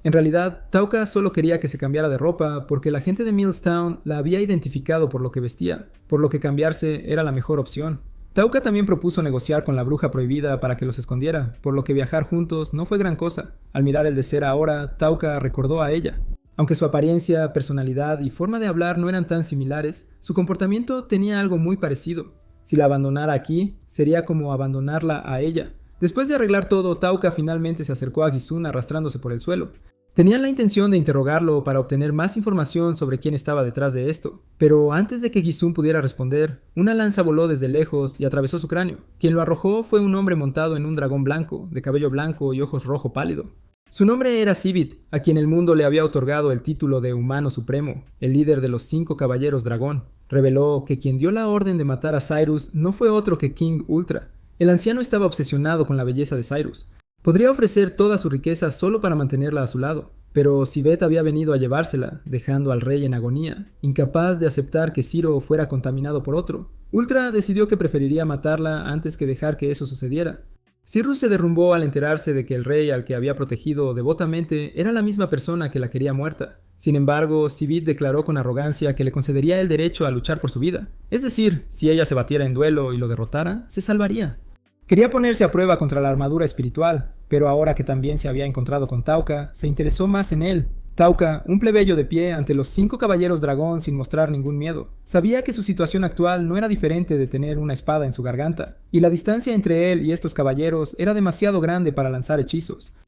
En realidad, Tauca solo quería que se cambiara de ropa porque la gente de Millstown la había identificado por lo que vestía, por lo que cambiarse era la mejor opción. Tauca también propuso negociar con la bruja prohibida para que los escondiera, por lo que viajar juntos no fue gran cosa. Al mirar el de Cera ahora, Tauca recordó a ella. Aunque su apariencia, personalidad y forma de hablar no eran tan similares, su comportamiento tenía algo muy parecido. Si la abandonara aquí, sería como abandonarla a ella. Después de arreglar todo, Tauca finalmente se acercó a Hisun arrastrándose por el suelo. Tenían la intención de interrogarlo para obtener más información sobre quién estaba detrás de esto, pero antes de que Hisun pudiera responder, una lanza voló desde lejos y atravesó su cráneo. Quien lo arrojó fue un hombre montado en un dragón blanco, de cabello blanco y ojos rojo pálido. Su nombre era Sivit, a quien el mundo le había otorgado el título de Humano Supremo, el líder de los 5 caballeros dragón. Reveló que quien dio la orden de matar a Cyrus no fue otro que King Ultra. El anciano estaba obsesionado con la belleza de Cyrus. Podría ofrecer toda su riqueza solo para mantenerla a su lado, pero Sibet había venido a llevársela, dejando al rey en agonía, incapaz de aceptar que Ciro fuera contaminado por otro. Ultra decidió que preferiría matarla antes que dejar que eso sucediera. Cyrus se derrumbó al enterarse de que el rey al que había protegido devotamente era la misma persona que la quería muerta. Sin embargo, Sibit declaró con arrogancia que le concedería el derecho a luchar por su vida. Es decir, si ella se batiera en duelo y lo derrotara, se salvaría. Quería ponerse a prueba contra la armadura espiritual, pero ahora que también se había encontrado con Tauca, se interesó más en él. Tauca, un plebeyo de pie ante los 5 caballeros dragón sin mostrar ningún miedo, sabía que su situación actual no era diferente de tener una espada en su garganta, y la distancia entre él y estos caballeros era demasiado grande para lanzar hechizos.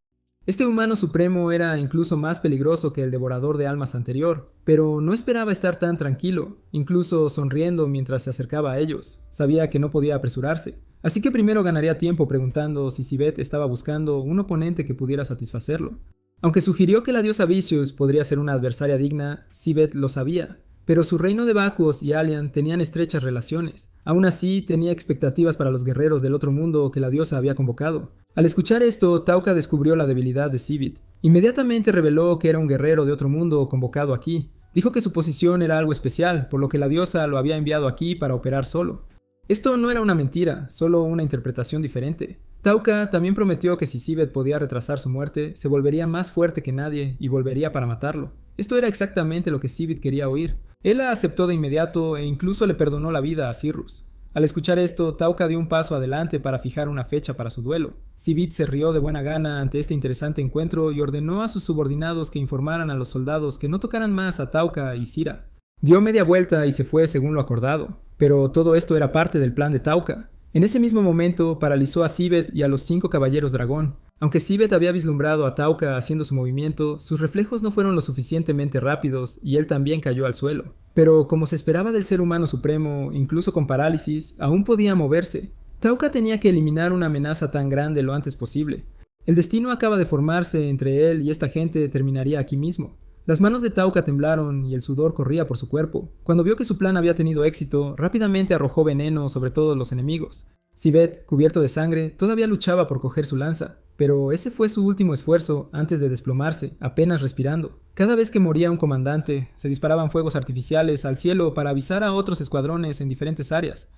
Este humano supremo era incluso más peligroso que el devorador de almas anterior, pero no esperaba estar tan tranquilo, incluso sonriendo mientras se acercaba a ellos. Sabía que no podía apresurarse, así que primero ganaría tiempo preguntando si Sibeth estaba buscando un oponente que pudiera satisfacerlo. Aunque sugirió que la diosa Vicious podría ser una adversaria digna, Sibeth lo sabía. Pero su reino de Bacchus y Allian tenían estrechas relaciones. Aún así, tenía expectativas para los guerreros del otro mundo que la diosa había convocado. Al escuchar esto, Tauca descubrió la debilidad de Sibeth. Inmediatamente reveló que era un guerrero de otro mundo convocado aquí. Dijo que su posición era algo especial, por lo que la diosa lo había enviado aquí para operar solo. Esto no era una mentira, solo una interpretación diferente. Tauca también prometió que si Sibeth podía retrasar su muerte, se volvería más fuerte que nadie y volvería para matarlo. Esto era exactamente lo que Sibeth quería oír. Él la aceptó de inmediato e incluso le perdonó la vida a Cirrus. Al escuchar esto, Tauca dio un paso adelante para fijar una fecha para su duelo. Sibeth se rió de buena gana ante este interesante encuentro y ordenó a sus subordinados que informaran a los soldados que no tocaran más a Tauca y Sira. Dio media vuelta y se fue según lo acordado, pero todo esto era parte del plan de Tauca. En ese mismo momento paralizó a Sibeth y a los 5 caballeros dragón. Aunque Sibeth había vislumbrado a Tauca haciendo su movimiento, sus reflejos no fueron lo suficientemente rápidos y él también cayó al suelo. Pero como se esperaba del ser humano supremo, incluso con parálisis, aún podía moverse. Tauca tenía que eliminar una amenaza tan grande lo antes posible. El destino acaba de formarse entre él y esta gente terminaría aquí mismo. Las manos de Tauca temblaron y el sudor corría por su cuerpo. Cuando vio que su plan había tenido éxito, rápidamente arrojó veneno sobre todos los enemigos. Sibeth, cubierto de sangre, todavía luchaba por coger su lanza, pero ese fue su último esfuerzo antes de desplomarse, apenas respirando. Cada vez que moría un comandante, se disparaban fuegos artificiales al cielo para avisar a otros escuadrones en diferentes áreas.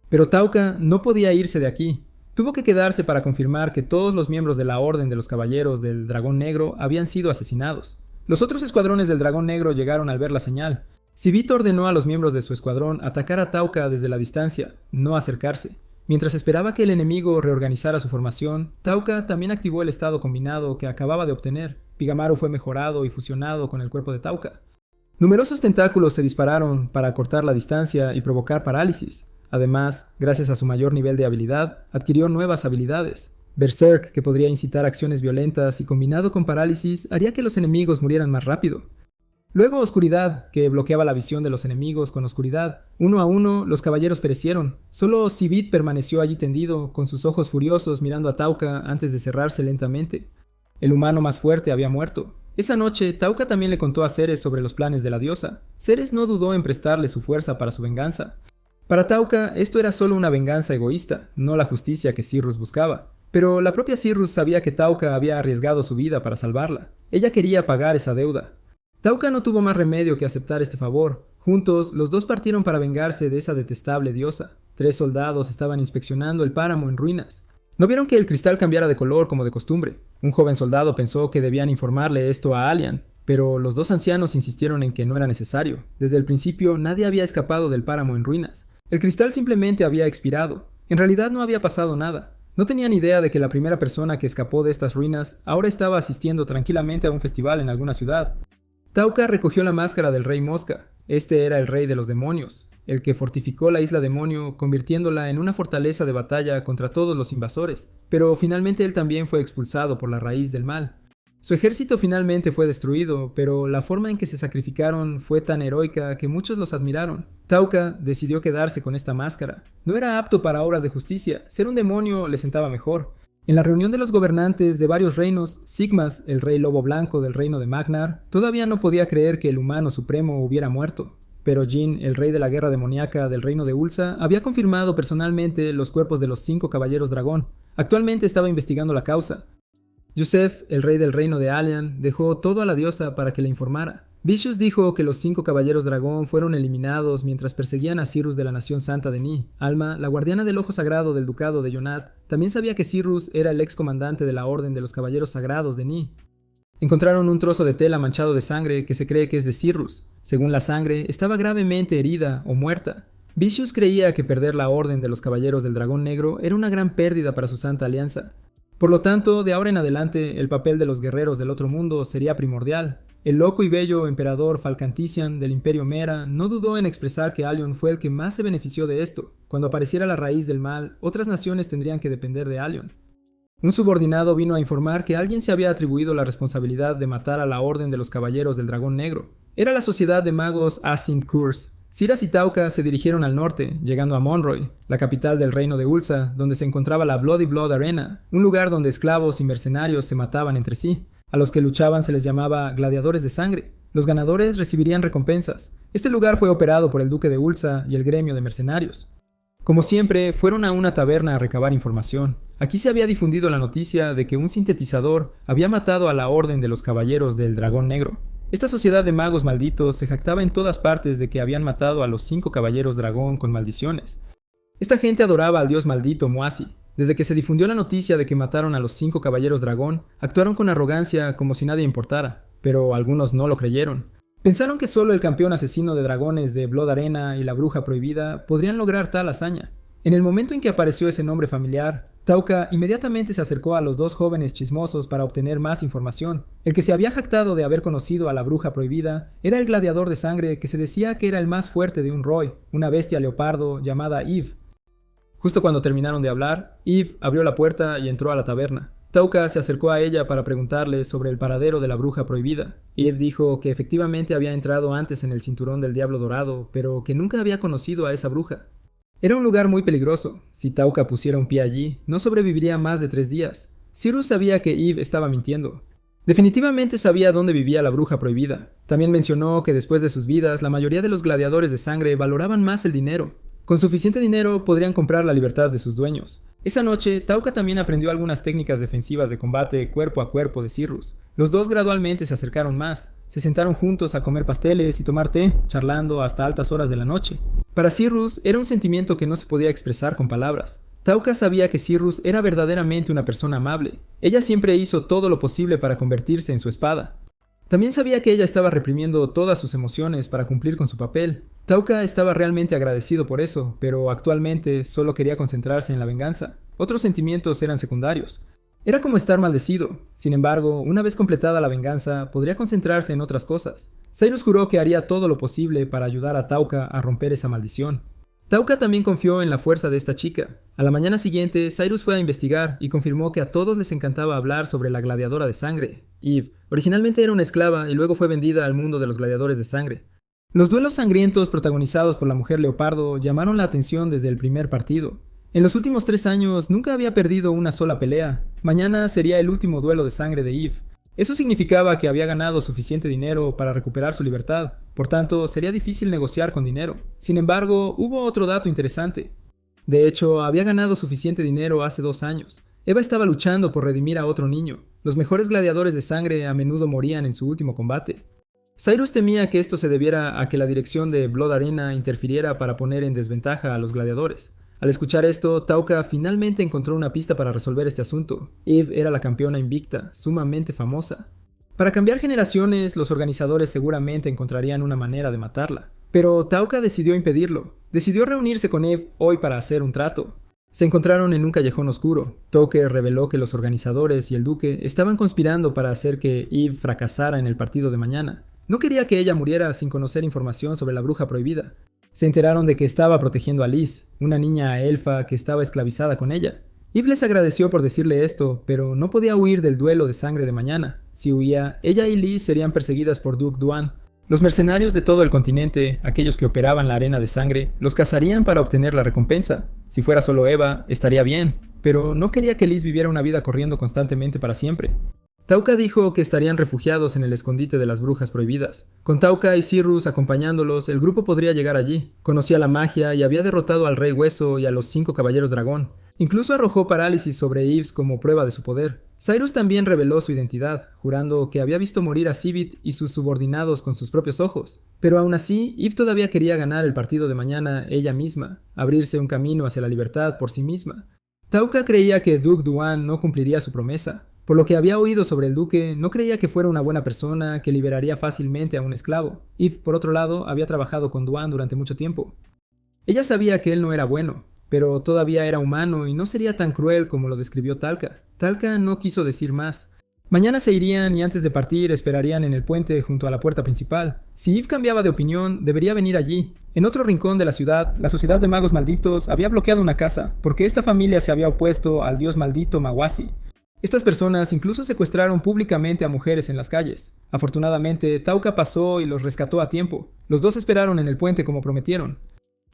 Pero Tauca no podía irse de aquí. Tuvo que quedarse para confirmar que todos los miembros de la Orden de los Caballeros del Dragón Negro habían sido asesinados. Los otros escuadrones del Dragón Negro llegaron al ver la señal. Sibeth ordenó a los miembros de su escuadrón atacar a Tauca desde la distancia, no acercarse. Mientras esperaba que el enemigo reorganizara su formación, Tauca también activó el estado combinado que acababa de obtener. Pigamaru fue mejorado y fusionado con el cuerpo de Tauca. Numerosos tentáculos se dispararon para acortar la distancia y provocar parálisis. Además, gracias a su mayor nivel de habilidad, adquirió nuevas habilidades. Berserk, que podría incitar acciones violentas y combinado con parálisis, haría que los enemigos murieran más rápido. Luego Oscuridad, que bloqueaba la visión de los enemigos con oscuridad. Uno a uno, los caballeros perecieron. Solo Sibeth permaneció allí tendido, con sus ojos furiosos mirando a Tauca antes de cerrarse lentamente. El humano más fuerte había muerto. Esa noche, Tauca también le contó a Ceres sobre los planes de la diosa. Ceres no dudó en prestarle su fuerza para su venganza. Para Tauca, esto era solo una venganza egoísta, no la justicia que Cirrus buscaba. Pero la propia Cirrus sabía que Tauca había arriesgado su vida para salvarla. Ella quería pagar esa deuda. Tauca no tuvo más remedio que aceptar este favor. Juntos, los dos partieron para vengarse de esa detestable diosa. 3 soldados estaban inspeccionando el páramo en ruinas. No vieron que el cristal cambiara de color como de costumbre. Un joven soldado pensó que debían informarle esto a Allian, pero los 2 ancianos insistieron en que no era necesario. Desde el principio, nadie había escapado del páramo en ruinas. El cristal simplemente había expirado. En realidad no había pasado nada. No tenían idea de que la primera persona que escapó de estas ruinas ahora estaba asistiendo tranquilamente a un festival en alguna ciudad. Tauca recogió la máscara del rey Mosca. Este era el rey de los demonios, el que fortificó la isla demonio, convirtiéndola en una fortaleza de batalla contra todos los invasores. Pero finalmente él también fue expulsado por la raíz del mal. Su ejército finalmente fue destruido, pero la forma en que se sacrificaron fue tan heroica que muchos los admiraron. Tauca decidió quedarse con esta máscara. No era apto para obras de justicia, ser un demonio le sentaba mejor. En la reunión de los gobernantes de varios reinos, Sigmas, el rey lobo blanco del reino de Magnar, todavía no podía creer que el humano supremo hubiera muerto. Pero Jin, el rey de la guerra demoníaca del reino de Ulsa, había confirmado personalmente los cuerpos de los 5 caballeros dragón. Actualmente estaba investigando la causa. Yusef, el rey del reino de Allian, dejó todo a la diosa para que le informara. Vicious dijo que los 5 caballeros dragón fueron eliminados mientras perseguían a Cirrus de la nación santa de Ni. Alma, la guardiana del ojo sagrado del ducado de Yonat, también sabía que Cirrus era el ex comandante de la orden de los caballeros sagrados de Ni. Encontraron un trozo de tela manchado de sangre que se cree que es de Cirrus. Según la sangre, estaba gravemente herida o muerta. Vicious creía que perder la orden de los caballeros del dragón negro era una gran pérdida para su santa alianza. Por lo tanto, de ahora en adelante, el papel de los guerreros del otro mundo sería primordial. El loco y bello emperador Falcantician del Imperio Mera no dudó en expresar que Allion fue el que más se benefició de esto. Cuando apareciera la raíz del mal, otras naciones tendrían que depender de Allion. Un subordinado vino a informar que alguien se había atribuido la responsabilidad de matar a la Orden de los Caballeros del Dragón Negro. Era la sociedad de magos Asynt Curse. Siras y Tauka se dirigieron al norte, llegando a Monroy, la capital del reino de Ulsa, donde se encontraba la Bloody Blood Arena, un lugar donde esclavos y mercenarios se mataban entre sí. A los que luchaban se les llamaba gladiadores de sangre. Los ganadores recibirían recompensas. Este lugar fue operado por el duque de Ulsa y el gremio de mercenarios. Como siempre, fueron a una taberna a recabar información. Aquí se había difundido la noticia de que un sintetizador había matado a la Orden de los Caballeros del Dragón Negro. Esta sociedad de magos malditos se jactaba en todas partes de que habían matado a los 5 caballeros dragón con maldiciones. Esta gente adoraba al dios maldito Moasi. Desde que se difundió la noticia de que mataron a los 5 caballeros dragón, actuaron con arrogancia como si nadie importara, pero algunos no lo creyeron. Pensaron que solo el campeón asesino de dragones de Blood Arena y la bruja prohibida podrían lograr tal hazaña. En el momento en que apareció ese nombre familiar, Tauka inmediatamente se acercó a los 2 jóvenes chismosos para obtener más información. El que se había jactado de haber conocido a la bruja prohibida era el gladiador de sangre que se decía que era el más fuerte de un Roy, una bestia leopardo llamada Eve. Justo cuando terminaron de hablar, Eve abrió la puerta y entró a la taberna. Tauka se acercó a ella para preguntarle sobre el paradero de la bruja prohibida. Eve dijo que efectivamente había entrado antes en el cinturón del Diablo Dorado, pero que nunca había conocido a esa bruja. Era un lugar muy peligroso. Si Tauka pusiera un pie allí, no sobreviviría más de 3 días. Cyrus sabía que Eve estaba mintiendo. Definitivamente sabía dónde vivía la bruja prohibida. También mencionó que después de sus vidas, la mayoría de los gladiadores de sangre valoraban más el dinero. Con suficiente dinero podrían comprar la libertad de sus dueños. Esa noche, Tauka también aprendió algunas técnicas defensivas de combate cuerpo a cuerpo de Cyrus. Los dos gradualmente se acercaron más, se sentaron juntos a comer pasteles y tomar té, charlando hasta altas horas de la noche. Para Cyrus era un sentimiento que no se podía expresar con palabras. Tauka sabía que Cyrus era verdaderamente una persona amable. Ella siempre hizo todo lo posible para convertirse en su espada. También sabía que ella estaba reprimiendo todas sus emociones para cumplir con su papel. Tauka estaba realmente agradecido por eso, pero actualmente solo quería concentrarse en la venganza. Otros sentimientos eran secundarios. Era como estar maldecido. Sin embargo, una vez completada la venganza, podría concentrarse en otras cosas. Cyrus juró que haría todo lo posible para ayudar a Tauka a romper esa maldición. Tauka también confió en la fuerza de esta chica. A la mañana siguiente, Cyrus fue a investigar y confirmó que a todos les encantaba hablar sobre la gladiadora de sangre, Eve. Originalmente era una esclava y luego fue vendida al mundo de los gladiadores de sangre. Los duelos sangrientos protagonizados por la mujer leopardo llamaron la atención desde el primer partido. En los últimos 3 años nunca había perdido una sola pelea. Mañana sería el último duelo de sangre de Eve. Eso significaba que había ganado suficiente dinero para recuperar su libertad. Por tanto, sería difícil negociar con dinero. Sin embargo, hubo otro dato interesante. De hecho, había ganado suficiente dinero hace 2 años. Eva estaba luchando por redimir a otro niño. Los mejores gladiadores de sangre a menudo morían en su último combate. Cyrus temía que esto se debiera a que la dirección de Blood Arena interfiriera para poner en desventaja a los gladiadores. Al escuchar esto, Tauka finalmente encontró una pista para resolver este asunto. Eve era la campeona invicta, sumamente famosa. Para cambiar generaciones, los organizadores seguramente encontrarían una manera de matarla. Pero Tauka decidió impedirlo. Decidió reunirse con Eve hoy para hacer un trato. Se encontraron en un callejón oscuro. Tauka reveló que los organizadores y el duque estaban conspirando para hacer que Eve fracasara en el partido de mañana. No quería que ella muriera sin conocer información sobre la bruja prohibida. Se enteraron de que estaba protegiendo a Liz, una niña elfa que estaba esclavizada con ella. Eve les agradeció por decirle esto, pero no podía huir del duelo de sangre de mañana. Si huía, ella y Liz serían perseguidas por Duke Duan. Los mercenarios de todo el continente, aquellos que operaban la arena de sangre, los cazarían para obtener la recompensa. Si fuera solo Eva, estaría bien, pero no quería que Liz viviera una vida corriendo constantemente para siempre. Tauka dijo que estarían refugiados en el escondite de las brujas prohibidas. Con Tauka y Cyrus acompañándolos, el grupo podría llegar allí. Conocía la magia y había derrotado al Rey Hueso y a los 5 caballeros dragón. Incluso arrojó parálisis sobre Yves como prueba de su poder. Cyrus también reveló su identidad, jurando que había visto morir a Sivit y sus subordinados con sus propios ojos. Pero aún así, Eve todavía quería ganar el partido de mañana ella misma, abrirse un camino hacia la libertad por sí misma. Tauka creía que Duke Duan no cumpliría su promesa. Por lo que había oído sobre el duque, no creía que fuera una buena persona que liberaría fácilmente a un esclavo. Eve, por otro lado, había trabajado con Duan durante mucho tiempo. Ella sabía que él no era bueno, pero todavía era humano y no sería tan cruel como lo describió Tauka. Tauka no quiso decir más. Mañana se irían y antes de partir esperarían en el puente junto a la puerta principal. Si Eve cambiaba de opinión, debería venir allí. En otro rincón de la ciudad, la Sociedad de Magos Malditos había bloqueado una casa, porque esta familia se había opuesto al dios maldito Mawasi. Estas personas incluso secuestraron públicamente a mujeres en las calles. Afortunadamente, Tauca pasó y los rescató a tiempo. Los dos esperaron en el puente como prometieron.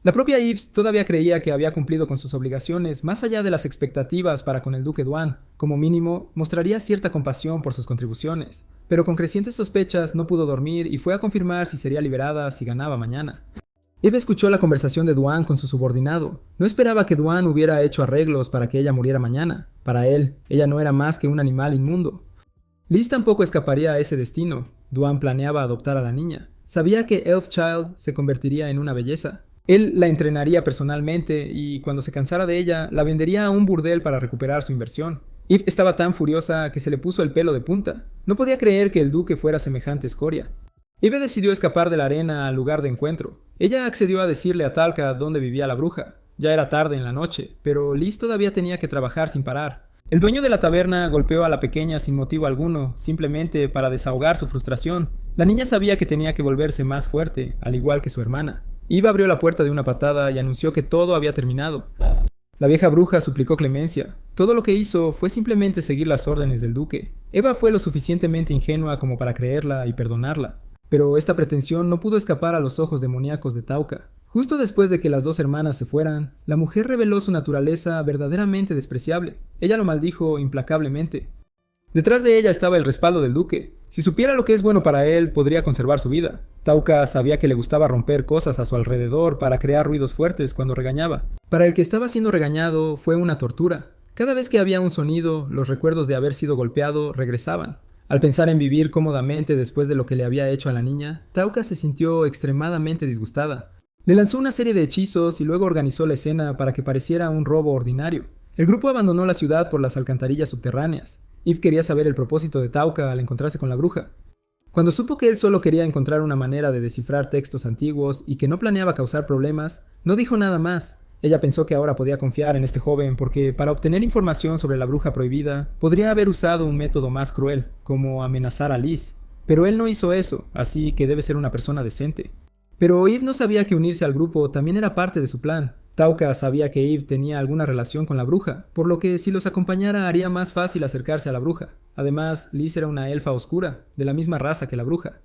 La propia Yves todavía creía que había cumplido con sus obligaciones más allá de las expectativas para con el duque Duan. Como mínimo, mostraría cierta compasión por sus contribuciones. Pero con crecientes sospechas no pudo dormir y fue a confirmar si sería liberada si ganaba mañana. Eve escuchó la conversación de Duan con su subordinado. No esperaba que Duan hubiera hecho arreglos para que ella muriera mañana. Para él, ella no era más que un animal inmundo. Liz tampoco escaparía a ese destino. Duan planeaba adoptar a la niña. Sabía que Elfchild se convertiría en una belleza. Él la entrenaría personalmente y cuando se cansara de ella, la vendería a un burdel para recuperar su inversión. Eve estaba tan furiosa que se le puso el pelo de punta. No podía creer que el duque fuera semejante escoria. Eve decidió escapar de la arena al lugar de encuentro. Ella accedió a decirle a Talca dónde vivía la bruja. Ya era tarde en la noche, pero Liz todavía tenía que trabajar sin parar. El dueño de la taberna golpeó a la pequeña sin motivo alguno, simplemente para desahogar su frustración. La niña sabía que tenía que volverse más fuerte, al igual que su hermana. Eve abrió la puerta de una patada y anunció que todo había terminado. La vieja bruja suplicó clemencia. Todo lo que hizo fue simplemente seguir las órdenes del duque. Eva fue lo suficientemente ingenua como para creerla y perdonarla. Pero esta pretensión no pudo escapar a los ojos demoníacos de Tauca. Justo después de que las dos hermanas se fueran, la mujer reveló su naturaleza verdaderamente despreciable. Ella lo maldijo implacablemente. Detrás de ella estaba el respaldo del duque. Si supiera lo que es bueno para él, podría conservar su vida. Tauca sabía que le gustaba romper cosas a su alrededor para crear ruidos fuertes cuando regañaba. Para el que estaba siendo regañado fue una tortura. Cada vez que había un sonido, los recuerdos de haber sido golpeado regresaban. Al pensar en vivir cómodamente después de lo que le había hecho a la niña, Tauca se sintió extremadamente disgustada. Le lanzó una serie de hechizos y luego organizó la escena para que pareciera un robo ordinario. El grupo abandonó la ciudad por las alcantarillas subterráneas. Eve quería saber el propósito de Tauca al encontrarse con la bruja. Cuando supo que él solo quería encontrar una manera de descifrar textos antiguos y que no planeaba causar problemas, no dijo nada más. Ella pensó que ahora podía confiar en este joven porque para obtener información sobre la bruja prohibida podría haber usado un método más cruel, como amenazar a Liz. Pero él no hizo eso, así que debe ser una persona decente. Pero Eve no sabía que unirse al grupo también era parte de su plan. Tauca sabía que Eve tenía alguna relación con la bruja, por lo que si los acompañara haría más fácil acercarse a la bruja. Además, Liz era una elfa oscura, de la misma raza que la bruja.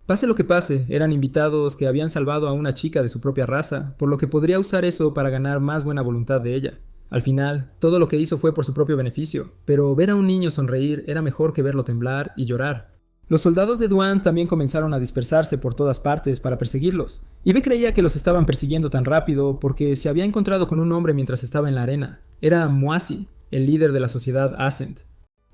Pase lo que pase, eran invitados que habían salvado a una chica de su propia raza, por lo que podría usar eso para ganar más buena voluntad de ella. Al final, todo lo que hizo fue por su propio beneficio, pero ver a un niño sonreír era mejor que verlo temblar y llorar. Los soldados de Duan también comenzaron a dispersarse por todas partes para perseguirlos. Eve creía que los estaban persiguiendo tan rápido porque se había encontrado con un hombre mientras estaba en la arena. Era Moasi, el líder de la sociedad Ascent.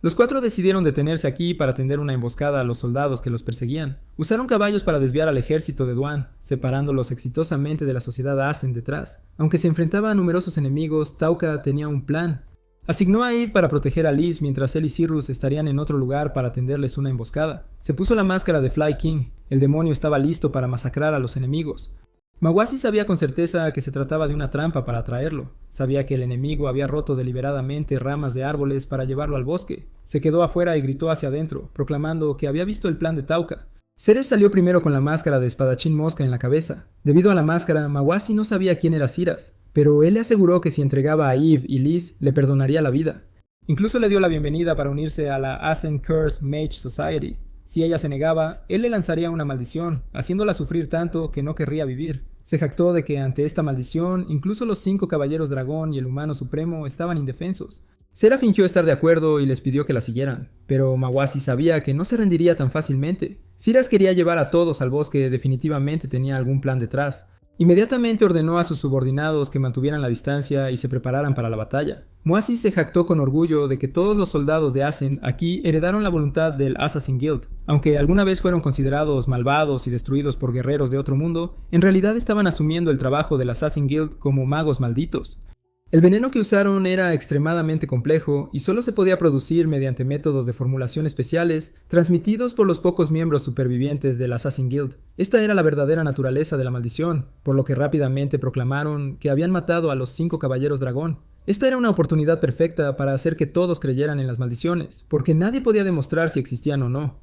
Los cuatro decidieron detenerse aquí para tender una emboscada a los soldados que los perseguían. Usaron caballos para desviar al ejército de Duan, separándolos exitosamente de la sociedad Ascent detrás. Aunque se enfrentaba a numerosos enemigos, Tauca tenía un plan. Asignó a Eve para proteger a Liz mientras él y Cyrus estarían en otro lugar para tenderles una emboscada. Se puso la máscara de Fly King. El demonio estaba listo para masacrar a los enemigos. Mawasi sabía con certeza que se trataba de una trampa para atraerlo. Sabía que el enemigo había roto deliberadamente ramas de árboles para llevarlo al bosque. Se quedó afuera y gritó hacia adentro, proclamando que había visto el plan de Tauca. Ceres salió primero con la máscara de espadachín mosca en la cabeza. Debido a la máscara, Mawasi no sabía quién era Ciras, pero él le aseguró que si entregaba a Eve y Liz, le perdonaría la vida. Incluso le dio la bienvenida para unirse a la Ascent Curse Mage Society. Si ella se negaba, él le lanzaría una maldición, haciéndola sufrir tanto que no querría vivir. Se jactó de que ante esta maldición, incluso los 5 caballeros dragón y el humano supremo estaban indefensos. Sera fingió estar de acuerdo y les pidió que la siguieran, pero Mawasi sabía que no se rendiría tan fácilmente. Ciras quería llevar a todos al bosque, definitivamente tenía algún plan detrás. Inmediatamente ordenó a sus subordinados que mantuvieran la distancia y se prepararan para la batalla. Moasi se jactó con orgullo de que todos los soldados de Ascent aquí heredaron la voluntad del Assassin Guild. Aunque alguna vez fueron considerados malvados y destruidos por guerreros de otro mundo, en realidad estaban asumiendo el trabajo del Assassin Guild como magos malditos. El veneno que usaron era extremadamente complejo y solo se podía producir mediante métodos de formulación especiales transmitidos por los pocos miembros supervivientes del Assassin Guild. Esta era la verdadera naturaleza de la maldición, por lo que rápidamente proclamaron que habían matado a los 5 caballeros dragón. Esta era una oportunidad perfecta para hacer que todos creyeran en las maldiciones, porque nadie podía demostrar si existían o no.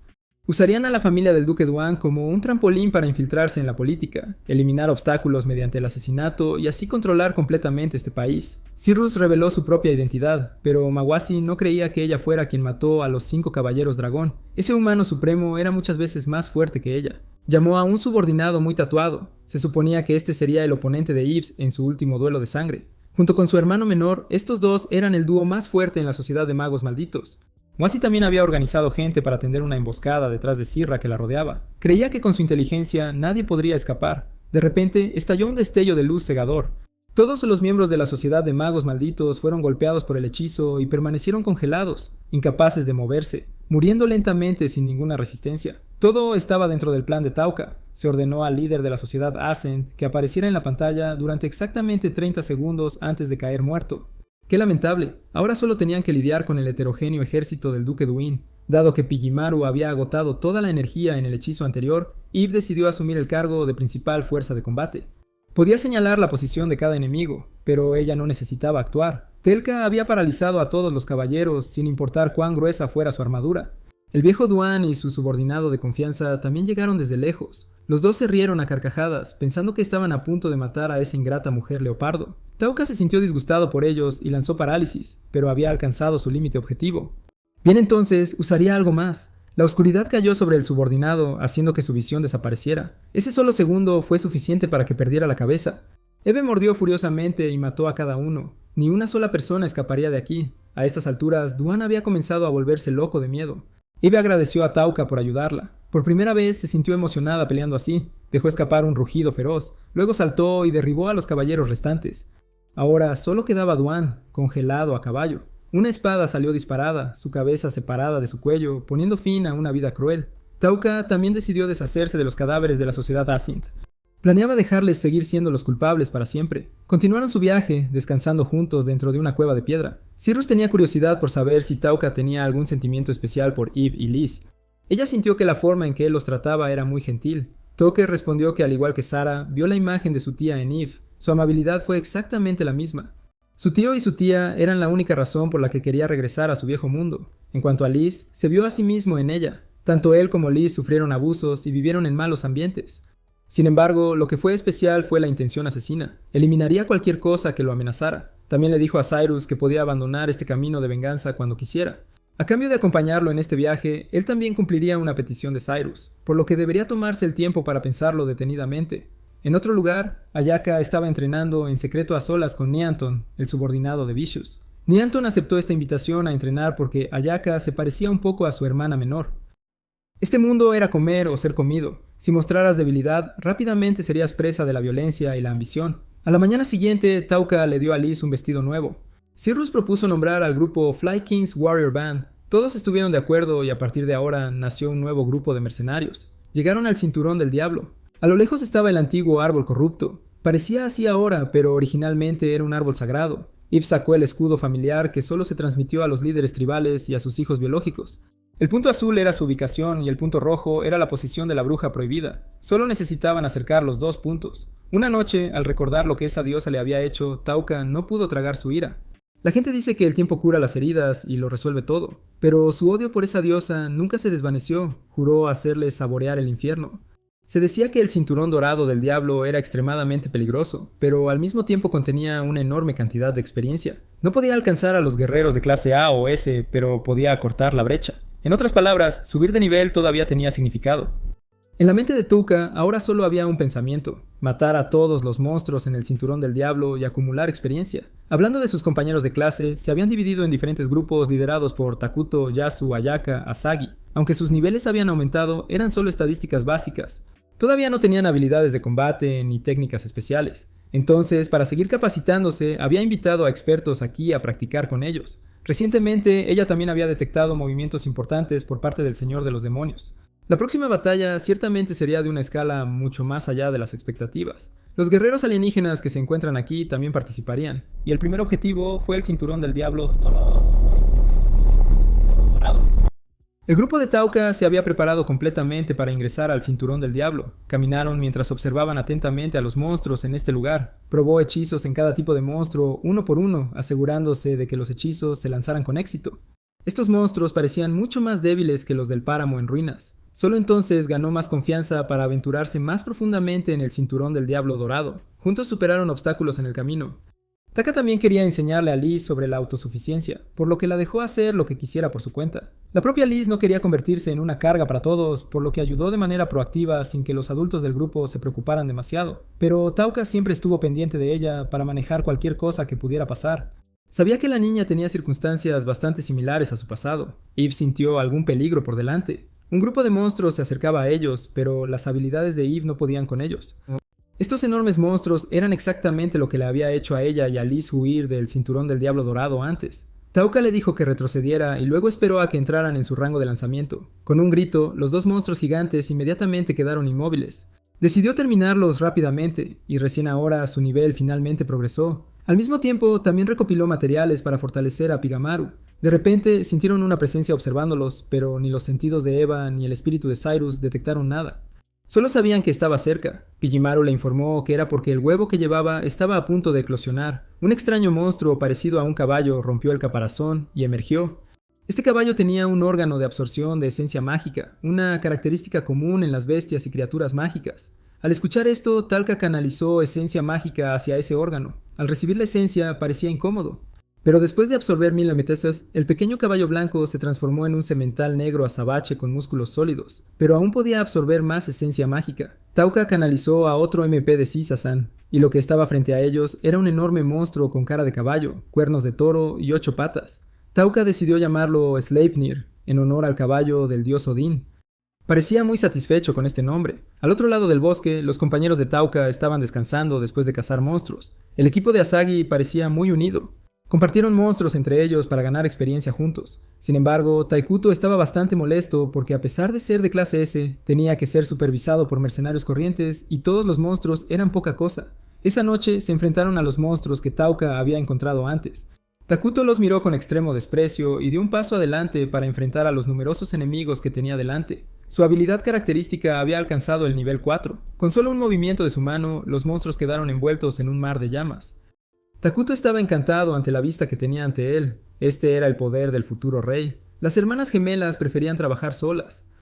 Usarían a la familia del duque Duan como un trampolín para infiltrarse en la política, eliminar obstáculos mediante el asesinato y así controlar completamente este país. Cyrus reveló su propia identidad, pero Mawasi no creía que ella fuera quien mató a los 5 caballeros dragón. Ese humano supremo era muchas veces más fuerte que ella. Llamó a un subordinado muy tatuado. Se suponía que este sería el oponente de Yves en su último duelo de sangre. Junto con su hermano menor, estos dos eran el dúo más fuerte en la sociedad de magos malditos. Mawasi también había organizado gente para tender una emboscada detrás de Sirra que la rodeaba. Creía que con su inteligencia nadie podría escapar. De repente, estalló un destello de luz cegador. Todos los miembros de la sociedad de magos malditos fueron golpeados por el hechizo y permanecieron congelados, incapaces de moverse, muriendo lentamente sin ninguna resistencia. Todo estaba dentro del plan de Tauka. Se ordenó al líder de la sociedad Ascent que apareciera en la pantalla durante exactamente 30 segundos antes de caer muerto. ¡Qué lamentable! Ahora solo tenían que lidiar con el heterogéneo ejército del duque Duin. Dado que Pigimaru había agotado toda la energía en el hechizo anterior, Eve decidió asumir el cargo de principal fuerza de combate. Podía señalar la posición de cada enemigo, pero ella no necesitaba actuar. Telka había paralizado a todos los caballeros sin importar cuán gruesa fuera su armadura. El viejo Duan y su subordinado de confianza también llegaron desde lejos. Los dos se rieron a carcajadas, pensando que estaban a punto de matar a esa ingrata mujer leopardo. Tauka se sintió disgustado por ellos y lanzó parálisis, pero había alcanzado su límite objetivo. Bien, entonces usaría algo más. La oscuridad cayó sobre el subordinado, haciendo que su visión desapareciera. Ese solo segundo fue suficiente para que perdiera la cabeza. Eve mordió furiosamente y mató a cada uno. Ni una sola persona escaparía de aquí. A estas alturas, Duan había comenzado a volverse loco de miedo. Eve agradeció a Tauka por ayudarla. Por primera vez se sintió emocionada peleando así. Dejó escapar un rugido feroz. Luego saltó y derribó a los caballeros restantes. Ahora solo quedaba Duan, congelado a caballo. Una espada salió disparada, su cabeza separada de su cuello, poniendo fin a una vida cruel. Tauka también decidió deshacerse de los cadáveres de la sociedad Ascent. Planeaba dejarles seguir siendo los culpables para siempre. Continuaron su viaje, descansando juntos dentro de una cueva de piedra. Cyrus tenía curiosidad por saber si Tauka tenía algún sentimiento especial por Eve y Liz. Ella sintió que la forma en que él los trataba era muy gentil. Toque respondió que al igual que Sara, vio la imagen de su tía en Eve. Su amabilidad fue exactamente la misma. Su tío y su tía eran la única razón por la que quería regresar a su viejo mundo. En cuanto a Liz, se vio a sí mismo en ella. Tanto él como Liz sufrieron abusos y vivieron en malos ambientes. Sin embargo, lo que fue especial fue la intención asesina. Eliminaría cualquier cosa que lo amenazara. También le dijo a Cyrus que podía abandonar este camino de venganza cuando quisiera. A cambio de acompañarlo en este viaje, él también cumpliría una petición de Cyrus, por lo que debería tomarse el tiempo para pensarlo detenidamente. En otro lugar, Ayaka estaba entrenando en secreto a solas con Neanton, el subordinado de Vicious. Neanton aceptó esta invitación a entrenar porque Ayaka se parecía un poco a su hermana menor. Este mundo era comer o ser comido. Si mostraras debilidad, rápidamente serías presa de la violencia y la ambición. A la mañana siguiente, Tauka le dio a Liz un vestido nuevo. Cyrus propuso nombrar al grupo Fly King's Warrior Band. Todos estuvieron de acuerdo y a partir de ahora nació un nuevo grupo de mercenarios. Llegaron al Cinturón del Diablo. A lo lejos estaba el antiguo árbol corrupto. Parecía así ahora, pero originalmente era un árbol sagrado. Eve sacó el escudo familiar que solo se transmitió a los líderes tribales y a sus hijos biológicos. El punto azul era su ubicación y el punto rojo era la posición de la bruja prohibida. Solo necesitaban acercar los 2 puntos. Una noche, al recordar lo que esa diosa le había hecho, Tauka no pudo tragar su ira. La gente dice que el tiempo cura las heridas y lo resuelve todo, pero su odio por esa diosa nunca se desvaneció. Juró hacerle saborear el infierno. Se decía que el cinturón dorado del diablo era extremadamente peligroso, pero al mismo tiempo contenía una enorme cantidad de experiencia. No podía alcanzar a los guerreros de clase A o S, pero podía acortar la brecha. En otras palabras, subir de nivel todavía tenía significado. En la mente de Tauka ahora solo había un pensamiento: matar a todos los monstruos en el cinturón del diablo y acumular experiencia. Hablando de sus compañeros de clase, se habían dividido en diferentes grupos liderados por Takuto, Yasu, Ayaka, Asagi. Aunque sus niveles habían aumentado, eran solo estadísticas básicas. Todavía no tenían habilidades de combate ni técnicas especiales. Entonces, para seguir capacitándose, había invitado a expertos aquí a practicar con ellos. Recientemente, ella también había detectado movimientos importantes por parte del Señor de los Demonios. La próxima batalla ciertamente sería de una escala mucho más allá de las expectativas. Los guerreros alienígenas que se encuentran aquí también participarían, y el primer objetivo fue el Cinturón del Diablo dorado. El grupo de Tauka se había preparado completamente para ingresar al Cinturón del Diablo. Caminaron mientras observaban atentamente a los monstruos en este lugar. Probó hechizos en cada tipo de monstruo, uno por uno, asegurándose de que los hechizos se lanzaran con éxito. Estos monstruos parecían mucho más débiles que los del páramo en ruinas. Solo entonces ganó más confianza para aventurarse más profundamente en el cinturón del Diablo Dorado. Juntos superaron obstáculos en el camino. Taka también quería enseñarle a Liz sobre la autosuficiencia, por lo que la dejó hacer lo que quisiera por su cuenta. La propia Liz no quería convertirse en una carga para todos, por lo que ayudó de manera proactiva sin que los adultos del grupo se preocuparan demasiado. Pero Tauka siempre estuvo pendiente de ella para manejar cualquier cosa que pudiera pasar. Sabía que la niña tenía circunstancias bastante similares a su pasado. Eve sintió algún peligro por delante. Un grupo de monstruos se acercaba a ellos, pero las habilidades de Eve no podían con ellos. Estos enormes monstruos eran exactamente lo que le había hecho a ella y a Liz huir del cinturón del Diablo Dorado antes. Tauka le dijo que retrocediera y luego esperó a que entraran en su rango de lanzamiento. Con un grito, los dos monstruos gigantes inmediatamente quedaron inmóviles. Decidió terminarlos rápidamente, y recién ahora su nivel finalmente progresó. Al mismo tiempo, también recopiló materiales para fortalecer a Pigamaru. De repente, sintieron una presencia observándolos, pero ni los sentidos de Eva ni el espíritu de Cyrus detectaron nada. Solo sabían que estaba cerca. Pigamaru le informó que era porque el huevo que llevaba estaba a punto de eclosionar. Un extraño monstruo parecido a un caballo rompió el caparazón y emergió. Este caballo tenía un órgano de absorción de esencia mágica, una característica común en las bestias y criaturas mágicas. Al escuchar esto, Talca canalizó esencia mágica hacia ese órgano. Al recibir la esencia, parecía incómodo. Pero después de absorber 1000 ametestas, el pequeño caballo blanco se transformó en un semental negro azabache con músculos sólidos, pero aún podía absorber más esencia mágica. Tauka canalizó a otro MP de Sisa-san, y lo que estaba frente a ellos era un enorme monstruo con cara de caballo, cuernos de toro y 8 patas. Tauka decidió llamarlo Sleipnir, en honor al caballo del dios Odín. Parecía muy satisfecho con este nombre. Al otro lado del bosque, los compañeros de Tauka estaban descansando después de cazar monstruos. El equipo de Asagi parecía muy unido. Compartieron monstruos entre ellos para ganar experiencia juntos. Sin embargo, Taikuto estaba bastante molesto porque a pesar de ser de clase S, tenía que ser supervisado por mercenarios corrientes y todos los monstruos eran poca cosa. Esa noche se enfrentaron a los monstruos que Tauka había encontrado antes. Takuto los miró con extremo desprecio y dio un paso adelante para enfrentar a los numerosos enemigos que tenía delante. Su habilidad característica había alcanzado el nivel 4. Con solo un movimiento de su mano, los monstruos quedaron envueltos en un mar de llamas. Takuto estaba encantado ante la vista que tenía ante él. Este era el poder del futuro rey. Las hermanas gemelas preferían trabajar solas.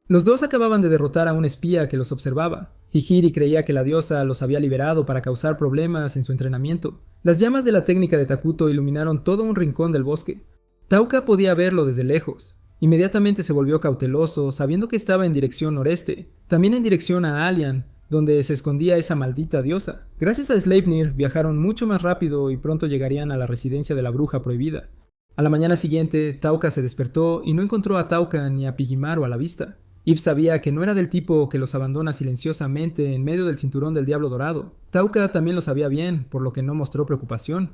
Los dos acababan de derrotar a un espía que los observaba. Hihiri creía que la diosa los había liberado para causar problemas en su entrenamiento. Las llamas de la técnica de Takuto iluminaron todo un rincón del bosque. Tauka podía verlo desde lejos. Inmediatamente se volvió cauteloso, sabiendo que estaba en dirección noreste, también en dirección a Alian, donde se escondía esa maldita diosa. Gracias a Sleipnir viajaron mucho más rápido y pronto llegarían a la residencia de la bruja prohibida. A la mañana siguiente, Tauka se despertó y no encontró a Tauka ni a Pigamaru a la vista. Eve sabía que no era del tipo que los abandona silenciosamente en medio del cinturón del Diablo Dorado. Tauka también lo sabía bien, por lo que no mostró preocupación.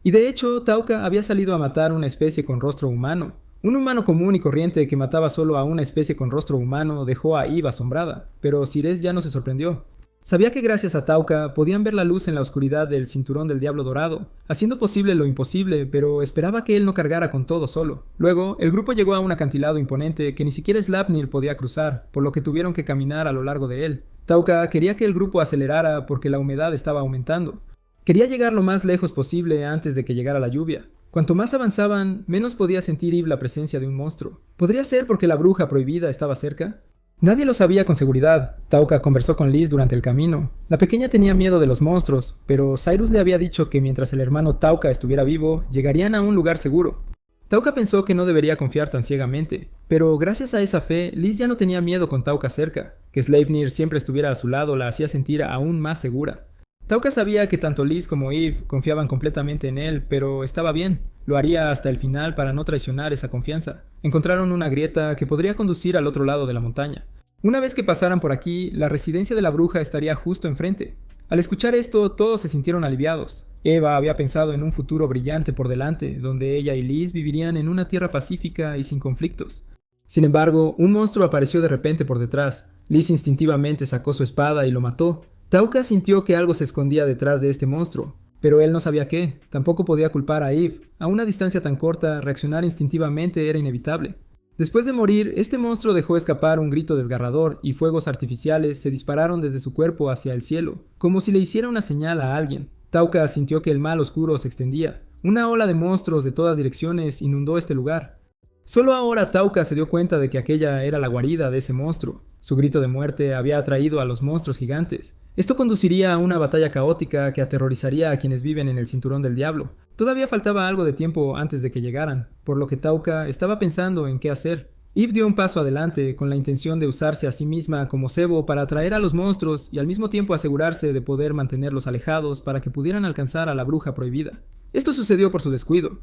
Y de hecho, Tauka había salido a matar una especie con rostro humano. Un humano común y corriente que mataba solo a una especie con rostro humano dejó a Eve asombrada, pero Cires ya no se sorprendió. Sabía que gracias a Tauka podían ver la luz en la oscuridad del cinturón del Diablo Dorado, haciendo posible lo imposible, pero esperaba que él no cargara con todo solo. Luego, el grupo llegó a un acantilado imponente que ni siquiera Sleipnir podía cruzar, por lo que tuvieron que caminar a lo largo de él. Tauka quería que el grupo acelerara porque la humedad estaba aumentando. Quería llegar lo más lejos posible antes de que llegara la lluvia. Cuanto más avanzaban, menos podía sentir Eve la presencia de un monstruo. ¿Podría ser porque la bruja prohibida estaba cerca? Nadie lo sabía con seguridad. Tauka conversó con Liz durante el camino. La pequeña tenía miedo de los monstruos, pero Cyrus le había dicho que mientras el hermano Tauka estuviera vivo, llegarían a un lugar seguro. Tauka pensó que no debería confiar tan ciegamente, pero gracias a esa fe, Liz ya no tenía miedo con Tauka cerca. Que Sleipnir siempre estuviera a su lado la hacía sentir aún más segura. Tauka sabía que tanto Liz como Eve confiaban completamente en él, pero estaba bien. Lo haría hasta el final para no traicionar esa confianza. Encontraron una grieta que podría conducir al otro lado de la montaña. Una vez que pasaran por aquí, la residencia de la bruja estaría justo enfrente. Al escuchar esto, todos se sintieron aliviados. Eva había pensado en un futuro brillante por delante, donde ella y Liz vivirían en una tierra pacífica y sin conflictos. Sin embargo, un monstruo apareció de repente por detrás. Liz instintivamente sacó su espada y lo mató. Tauka sintió que algo se escondía detrás de este monstruo, pero él no sabía qué. Tampoco podía culpar a Eve. A una distancia tan corta, reaccionar instintivamente era inevitable. Después de morir, este monstruo dejó escapar un grito desgarrador y fuegos artificiales se dispararon desde su cuerpo hacia el cielo, como si le hiciera una señal a alguien. Tauka sintió que el mal oscuro se extendía. Una ola de monstruos de todas direcciones inundó este lugar. Solo ahora Tauka se dio cuenta de que aquella era la guarida de ese monstruo. Su grito de muerte había atraído a los monstruos gigantes. Esto conduciría a una batalla caótica que aterrorizaría a quienes viven en el cinturón del diablo. Todavía faltaba algo de tiempo antes de que llegaran, por lo que Tauka estaba pensando en qué hacer. Eve dio un paso adelante con la intención de usarse a sí misma como cebo para atraer a los monstruos y al mismo tiempo asegurarse de poder mantenerlos alejados para que pudieran alcanzar a la bruja prohibida. Esto sucedió por su descuido.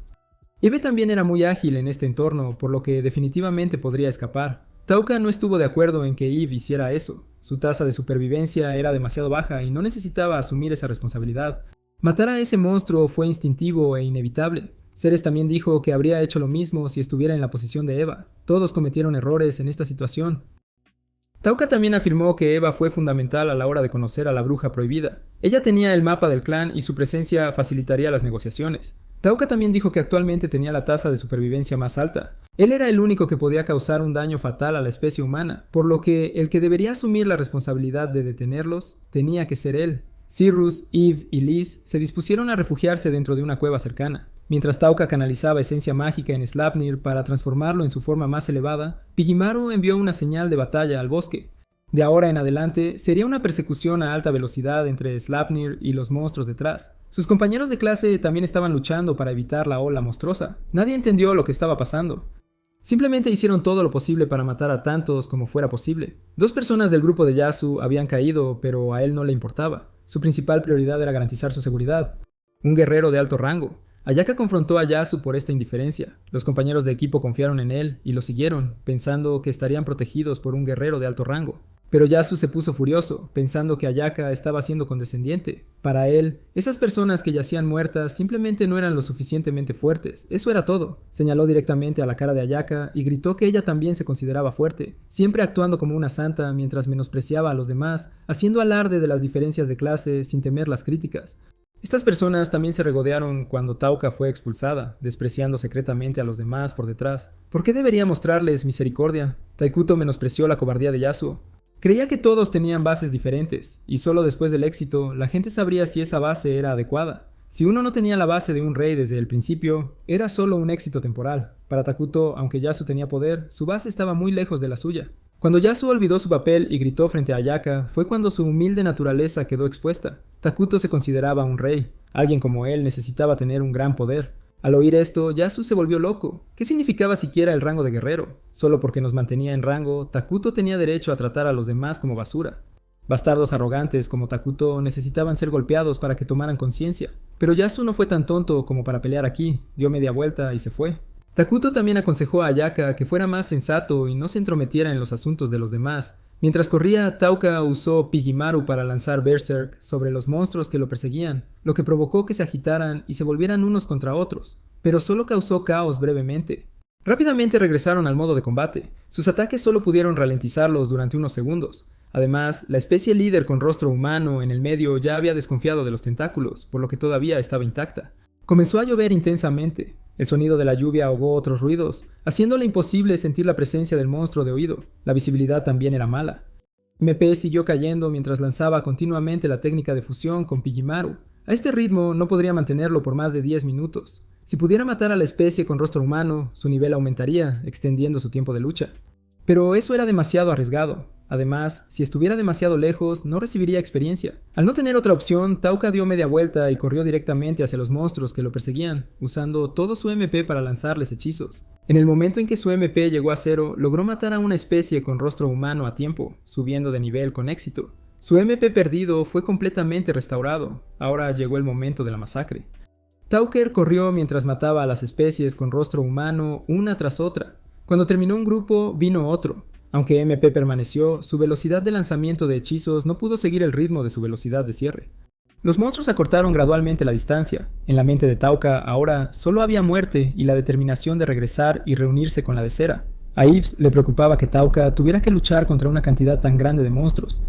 Eve también era muy ágil en este entorno, por lo que definitivamente podría escapar. Tauka no estuvo de acuerdo en que Eve hiciera eso. Su tasa de supervivencia era demasiado baja y no necesitaba asumir esa responsabilidad. Matar a ese monstruo fue instintivo e inevitable. Ceres también dijo que habría hecho lo mismo si estuviera en la posición de Eva. Todos cometieron errores en esta situación. Tauka también afirmó que Eva fue fundamental a la hora de conocer a la bruja prohibida. Ella tenía el mapa del clan y su presencia facilitaría las negociaciones. Tauka también dijo que actualmente tenía la tasa de supervivencia más alta. Él era el único que podía causar un daño fatal a la especie humana, por lo que el que debería asumir la responsabilidad de detenerlos tenía que ser él. Cyrus, Eve y Liz se dispusieron a refugiarse dentro de una cueva cercana. Mientras Tauka canalizaba esencia mágica en Sleipnir para transformarlo en su forma más elevada, Pigimaru envió una señal de batalla al bosque. De ahora en adelante, sería una persecución a alta velocidad entre Sleipnir y los monstruos detrás. Sus compañeros de clase también estaban luchando para evitar la ola monstruosa. Nadie entendió lo que estaba pasando. Simplemente hicieron todo lo posible para matar a tantos como fuera posible. 2 personas del grupo de Yasu habían caído, pero a él no le importaba. Su principal prioridad era garantizar su seguridad. Un guerrero de alto rango. Ayaka confrontó a Yasu por esta indiferencia. Los compañeros de equipo confiaron en él y lo siguieron, pensando que estarían protegidos por un guerrero de alto rango. Pero Yasu se puso furioso, pensando que Ayaka estaba siendo condescendiente. Para él, esas personas que yacían muertas simplemente no eran lo suficientemente fuertes, eso era todo. Señaló directamente a la cara de Ayaka y gritó que ella también se consideraba fuerte, siempre actuando como una santa mientras menospreciaba a los demás, haciendo alarde de las diferencias de clase sin temer las críticas. Estas personas también se regodearon cuando Tauka fue expulsada, despreciando secretamente a los demás por detrás. ¿Por qué debería mostrarles misericordia? Taikuto menospreció la cobardía de Yasuo. Creía que todos tenían bases diferentes, y solo después del éxito, la gente sabría si esa base era adecuada. Si uno no tenía la base de un rey desde el principio, era solo un éxito temporal. Para Takuto, aunque Yasuo tenía poder, su base estaba muy lejos de la suya. Cuando Yasuo olvidó su papel y gritó frente a Ayaka, fue cuando su humilde naturaleza quedó expuesta. Takuto se consideraba un rey. Alguien como él necesitaba tener un gran poder. Al oír esto, Yasu se volvió loco. ¿Qué significaba siquiera el rango de guerrero? Solo porque nos mantenía en rango, Takuto tenía derecho a tratar a los demás como basura. Bastardos arrogantes como Takuto necesitaban ser golpeados para que tomaran conciencia. Pero Yasu no fue tan tonto como para pelear aquí, dio media vuelta y se fue. Takuto también aconsejó a Ayaka que fuera más sensato y no se entrometiera en los asuntos de los demás. Mientras corría, Tauka usó Pigimaru para lanzar Berserk sobre los monstruos que lo perseguían, lo que provocó que se agitaran y se volvieran unos contra otros, pero solo causó caos brevemente. Rápidamente regresaron al modo de combate. Sus ataques solo pudieron ralentizarlos durante unos segundos. Además, la especie líder con rostro humano en el medio ya había desconfiado de los tentáculos, por lo que todavía estaba intacta. Comenzó a llover intensamente. El sonido de la lluvia ahogó otros ruidos, haciéndole imposible sentir la presencia del monstruo de oído. La visibilidad también era mala. MP siguió cayendo mientras lanzaba continuamente la técnica de fusión con Pigimaru. A este ritmo no podría mantenerlo por más de 10 minutos. Si pudiera matar a la especie con rostro humano, su nivel aumentaría, extendiendo su tiempo de lucha. Pero eso era demasiado arriesgado. Además, si estuviera demasiado lejos, no recibiría experiencia. Al no tener otra opción, Tauka dio media vuelta y corrió directamente hacia los monstruos que lo perseguían, usando todo su MP para lanzarles hechizos. En el momento en que su MP llegó a 0, logró matar a una especie con rostro humano a tiempo, subiendo de nivel con éxito. Su MP perdido fue completamente restaurado. Ahora llegó el momento de la masacre. Tauker corrió mientras mataba a las especies con rostro humano una tras otra. Cuando terminó un grupo, vino otro. Aunque MP permaneció, su velocidad de lanzamiento de hechizos no pudo seguir el ritmo de su velocidad de cierre. Los monstruos acortaron gradualmente la distancia. En la mente de Tauka ahora solo había muerte y la determinación de regresar y reunirse con la de Cera. A Yves le preocupaba que Tauka tuviera que luchar contra una cantidad tan grande de monstruos.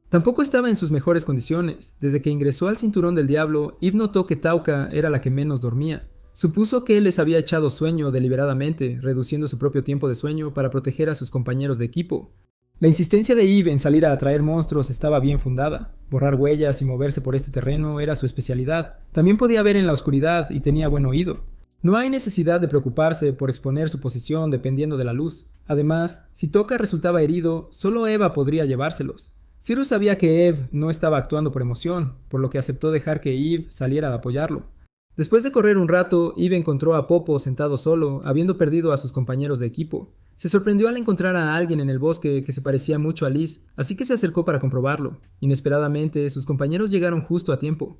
Tampoco estaba en sus mejores condiciones. Desde que ingresó al cinturón del diablo, Yves notó que Tauka era la que menos dormía. Supuso que él les había echado sueño deliberadamente, reduciendo su propio tiempo de sueño para proteger a sus compañeros de equipo. La insistencia de Eve en salir a atraer monstruos estaba bien fundada. Borrar huellas y moverse por este terreno era su especialidad. También podía ver en la oscuridad y tenía buen oído. No hay necesidad de preocuparse por exponer su posición dependiendo de la luz. Además, si Toka resultaba herido, solo Eva podría llevárselos. Cyrus sabía que Eve no estaba actuando por emoción, por lo que aceptó dejar que Eve saliera a apoyarlo. Después de correr un rato, Eve encontró a Popo sentado solo, habiendo perdido a sus compañeros de equipo. Se sorprendió al encontrar a alguien en el bosque que se parecía mucho a Liz, así que se acercó para comprobarlo. Inesperadamente, sus compañeros llegaron justo a tiempo.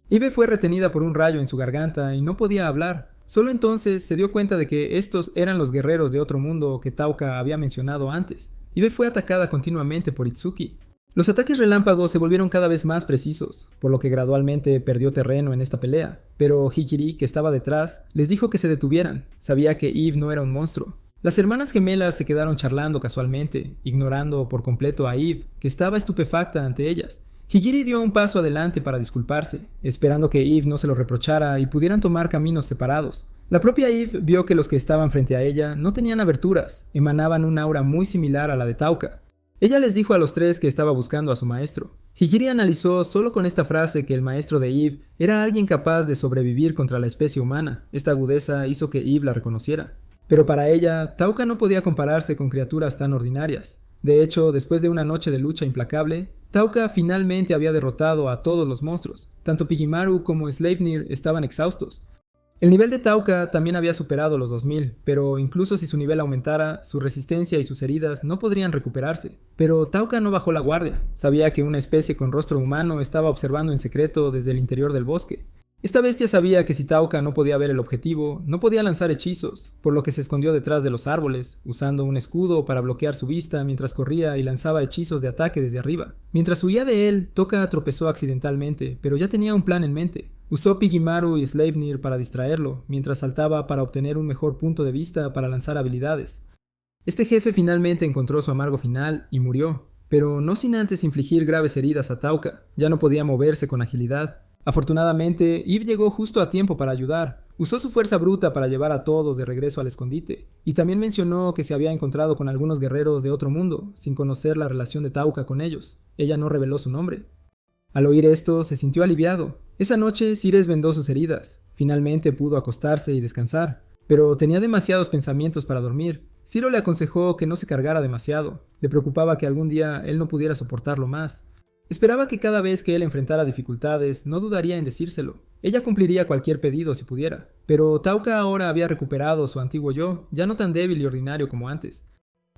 Eve fue retenida por un rayo en su garganta y no podía hablar. Solo entonces se dio cuenta de que estos eran los guerreros de otro mundo que Tauka había mencionado antes. Eve fue atacada continuamente por Itsuki. Los ataques relámpagos se volvieron cada vez más precisos, por lo que gradualmente perdió terreno en esta pelea, pero Hikiri, que estaba detrás, les dijo que se detuvieran. Sabía que Eve no era un monstruo. Las hermanas gemelas se quedaron charlando casualmente, ignorando por completo a Eve, que estaba estupefacta ante ellas. Hikiri dio un paso adelante para disculparse, esperando que Eve no se lo reprochara y pudieran tomar caminos separados. La propia Eve vio que los que estaban frente a ella no tenían aberturas, emanaban un aura muy similar a la de Tauka. Ella les dijo a los tres que estaba buscando a su maestro. Hikiri analizó solo con esta frase que el maestro de Eve era alguien capaz de sobrevivir contra la especie humana. Esta agudeza hizo que Eve la reconociera. Pero para ella, Tauka no podía compararse con criaturas tan ordinarias. De hecho, después de una noche de lucha implacable, Tauka finalmente había derrotado a todos los monstruos. Tanto Pigimaru como Sleipnir estaban exhaustos. El nivel de Tauka también había superado los 2000, pero incluso si su nivel aumentara, su resistencia y sus heridas no podrían recuperarse. Pero Tauka no bajó la guardia. Sabía que una especie con rostro humano estaba observando en secreto desde el interior del bosque. Esta bestia sabía que si Tauka no podía ver el objetivo, no podía lanzar hechizos, por lo que se escondió detrás de los árboles, usando un escudo para bloquear su vista mientras corría y lanzaba hechizos de ataque desde arriba. Mientras huía de él, Toka tropezó accidentalmente, pero ya tenía un plan en mente. Usó Pigimaru y Sleipnir para distraerlo, mientras saltaba para obtener un mejor punto de vista para lanzar habilidades. Este jefe finalmente encontró su amargo final y murió, pero no sin antes infligir graves heridas a Tauka. Ya no podía moverse con agilidad. Afortunadamente, Eve llegó justo a tiempo para ayudar. Usó su fuerza bruta para llevar a todos de regreso al escondite, y también mencionó que se había encontrado con algunos guerreros de otro mundo, sin conocer la relación de Tauka con ellos. Ella no reveló su nombre. Al oír esto, se sintió aliviado. Esa noche, Cires vendó sus heridas. Finalmente pudo acostarse y descansar, pero tenía demasiados pensamientos para dormir. Ciro le aconsejó que no se cargara demasiado. Le preocupaba que algún día él no pudiera soportarlo más. Esperaba que cada vez que él enfrentara dificultades, no dudaría en decírselo. Ella cumpliría cualquier pedido si pudiera. Pero Tauka ahora había recuperado su antiguo yo, ya no tan débil y ordinario como antes.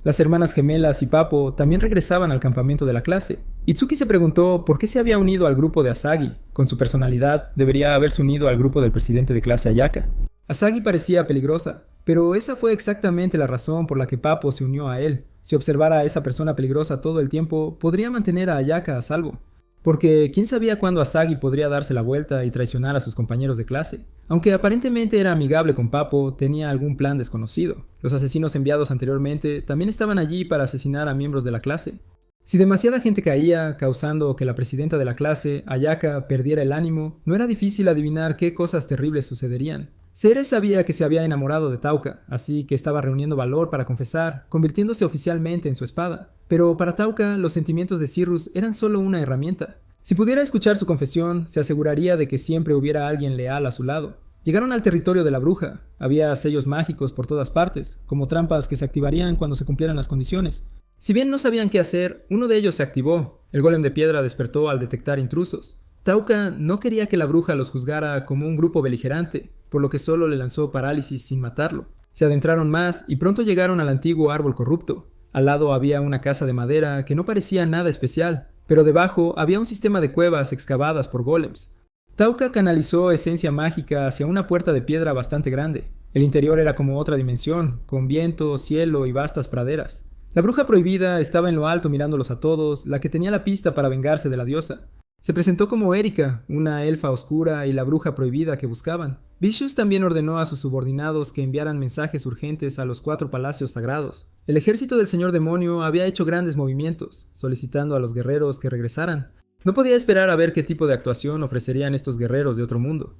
Las hermanas gemelas y Papo también regresaban al campamento de la clase. Itsuki se preguntó por qué se había unido al grupo de Asagi. Con su personalidad, debería haberse unido al grupo del presidente de clase Ayaka. Asagi parecía peligrosa, pero esa fue exactamente la razón por la que Papo se unió a él. Si observara a esa persona peligrosa todo el tiempo, podría mantener a Ayaka a salvo. Porque quién sabía cuándo Asagi podría darse la vuelta y traicionar a sus compañeros de clase. Aunque aparentemente era amigable con Papo, tenía algún plan desconocido. Los asesinos enviados anteriormente también estaban allí para asesinar a miembros de la clase. Si demasiada gente caía, causando que la presidenta de la clase, Ayaka, perdiera el ánimo, no era difícil adivinar qué cosas terribles sucederían. Ceres sabía que se había enamorado de Tauka, así que estaba reuniendo valor para confesar, convirtiéndose oficialmente en su espada. Pero para Tauka, los sentimientos de Cyrus eran solo una herramienta. Si pudiera escuchar su confesión, se aseguraría de que siempre hubiera alguien leal a su lado. Llegaron al territorio de la bruja. Había sellos mágicos por todas partes, como trampas que se activarían cuando se cumplieran las condiciones. Si bien no sabían qué hacer, uno de ellos se activó. El golem de piedra despertó al detectar intrusos. Tauka no quería que la bruja los juzgara como un grupo beligerante, por lo que solo le lanzó parálisis sin matarlo. Se adentraron más y pronto llegaron al antiguo árbol corrupto. Al lado había una casa de madera que no parecía nada especial, pero debajo había un sistema de cuevas excavadas por golems. Tauka canalizó esencia mágica hacia una puerta de piedra bastante grande. El interior era como otra dimensión, con viento, cielo y vastas praderas. La bruja prohibida estaba en lo alto mirándolos a todos, la que tenía la pista para vengarse de la diosa. Se presentó como Erika, una elfa oscura y la bruja prohibida que buscaban. Vicious también ordenó a sus subordinados que enviaran mensajes urgentes a los 4 palacios sagrados. El ejército del señor demonio había hecho grandes movimientos, solicitando a los guerreros que regresaran. No podía esperar a ver qué tipo de actuación ofrecerían estos guerreros de otro mundo.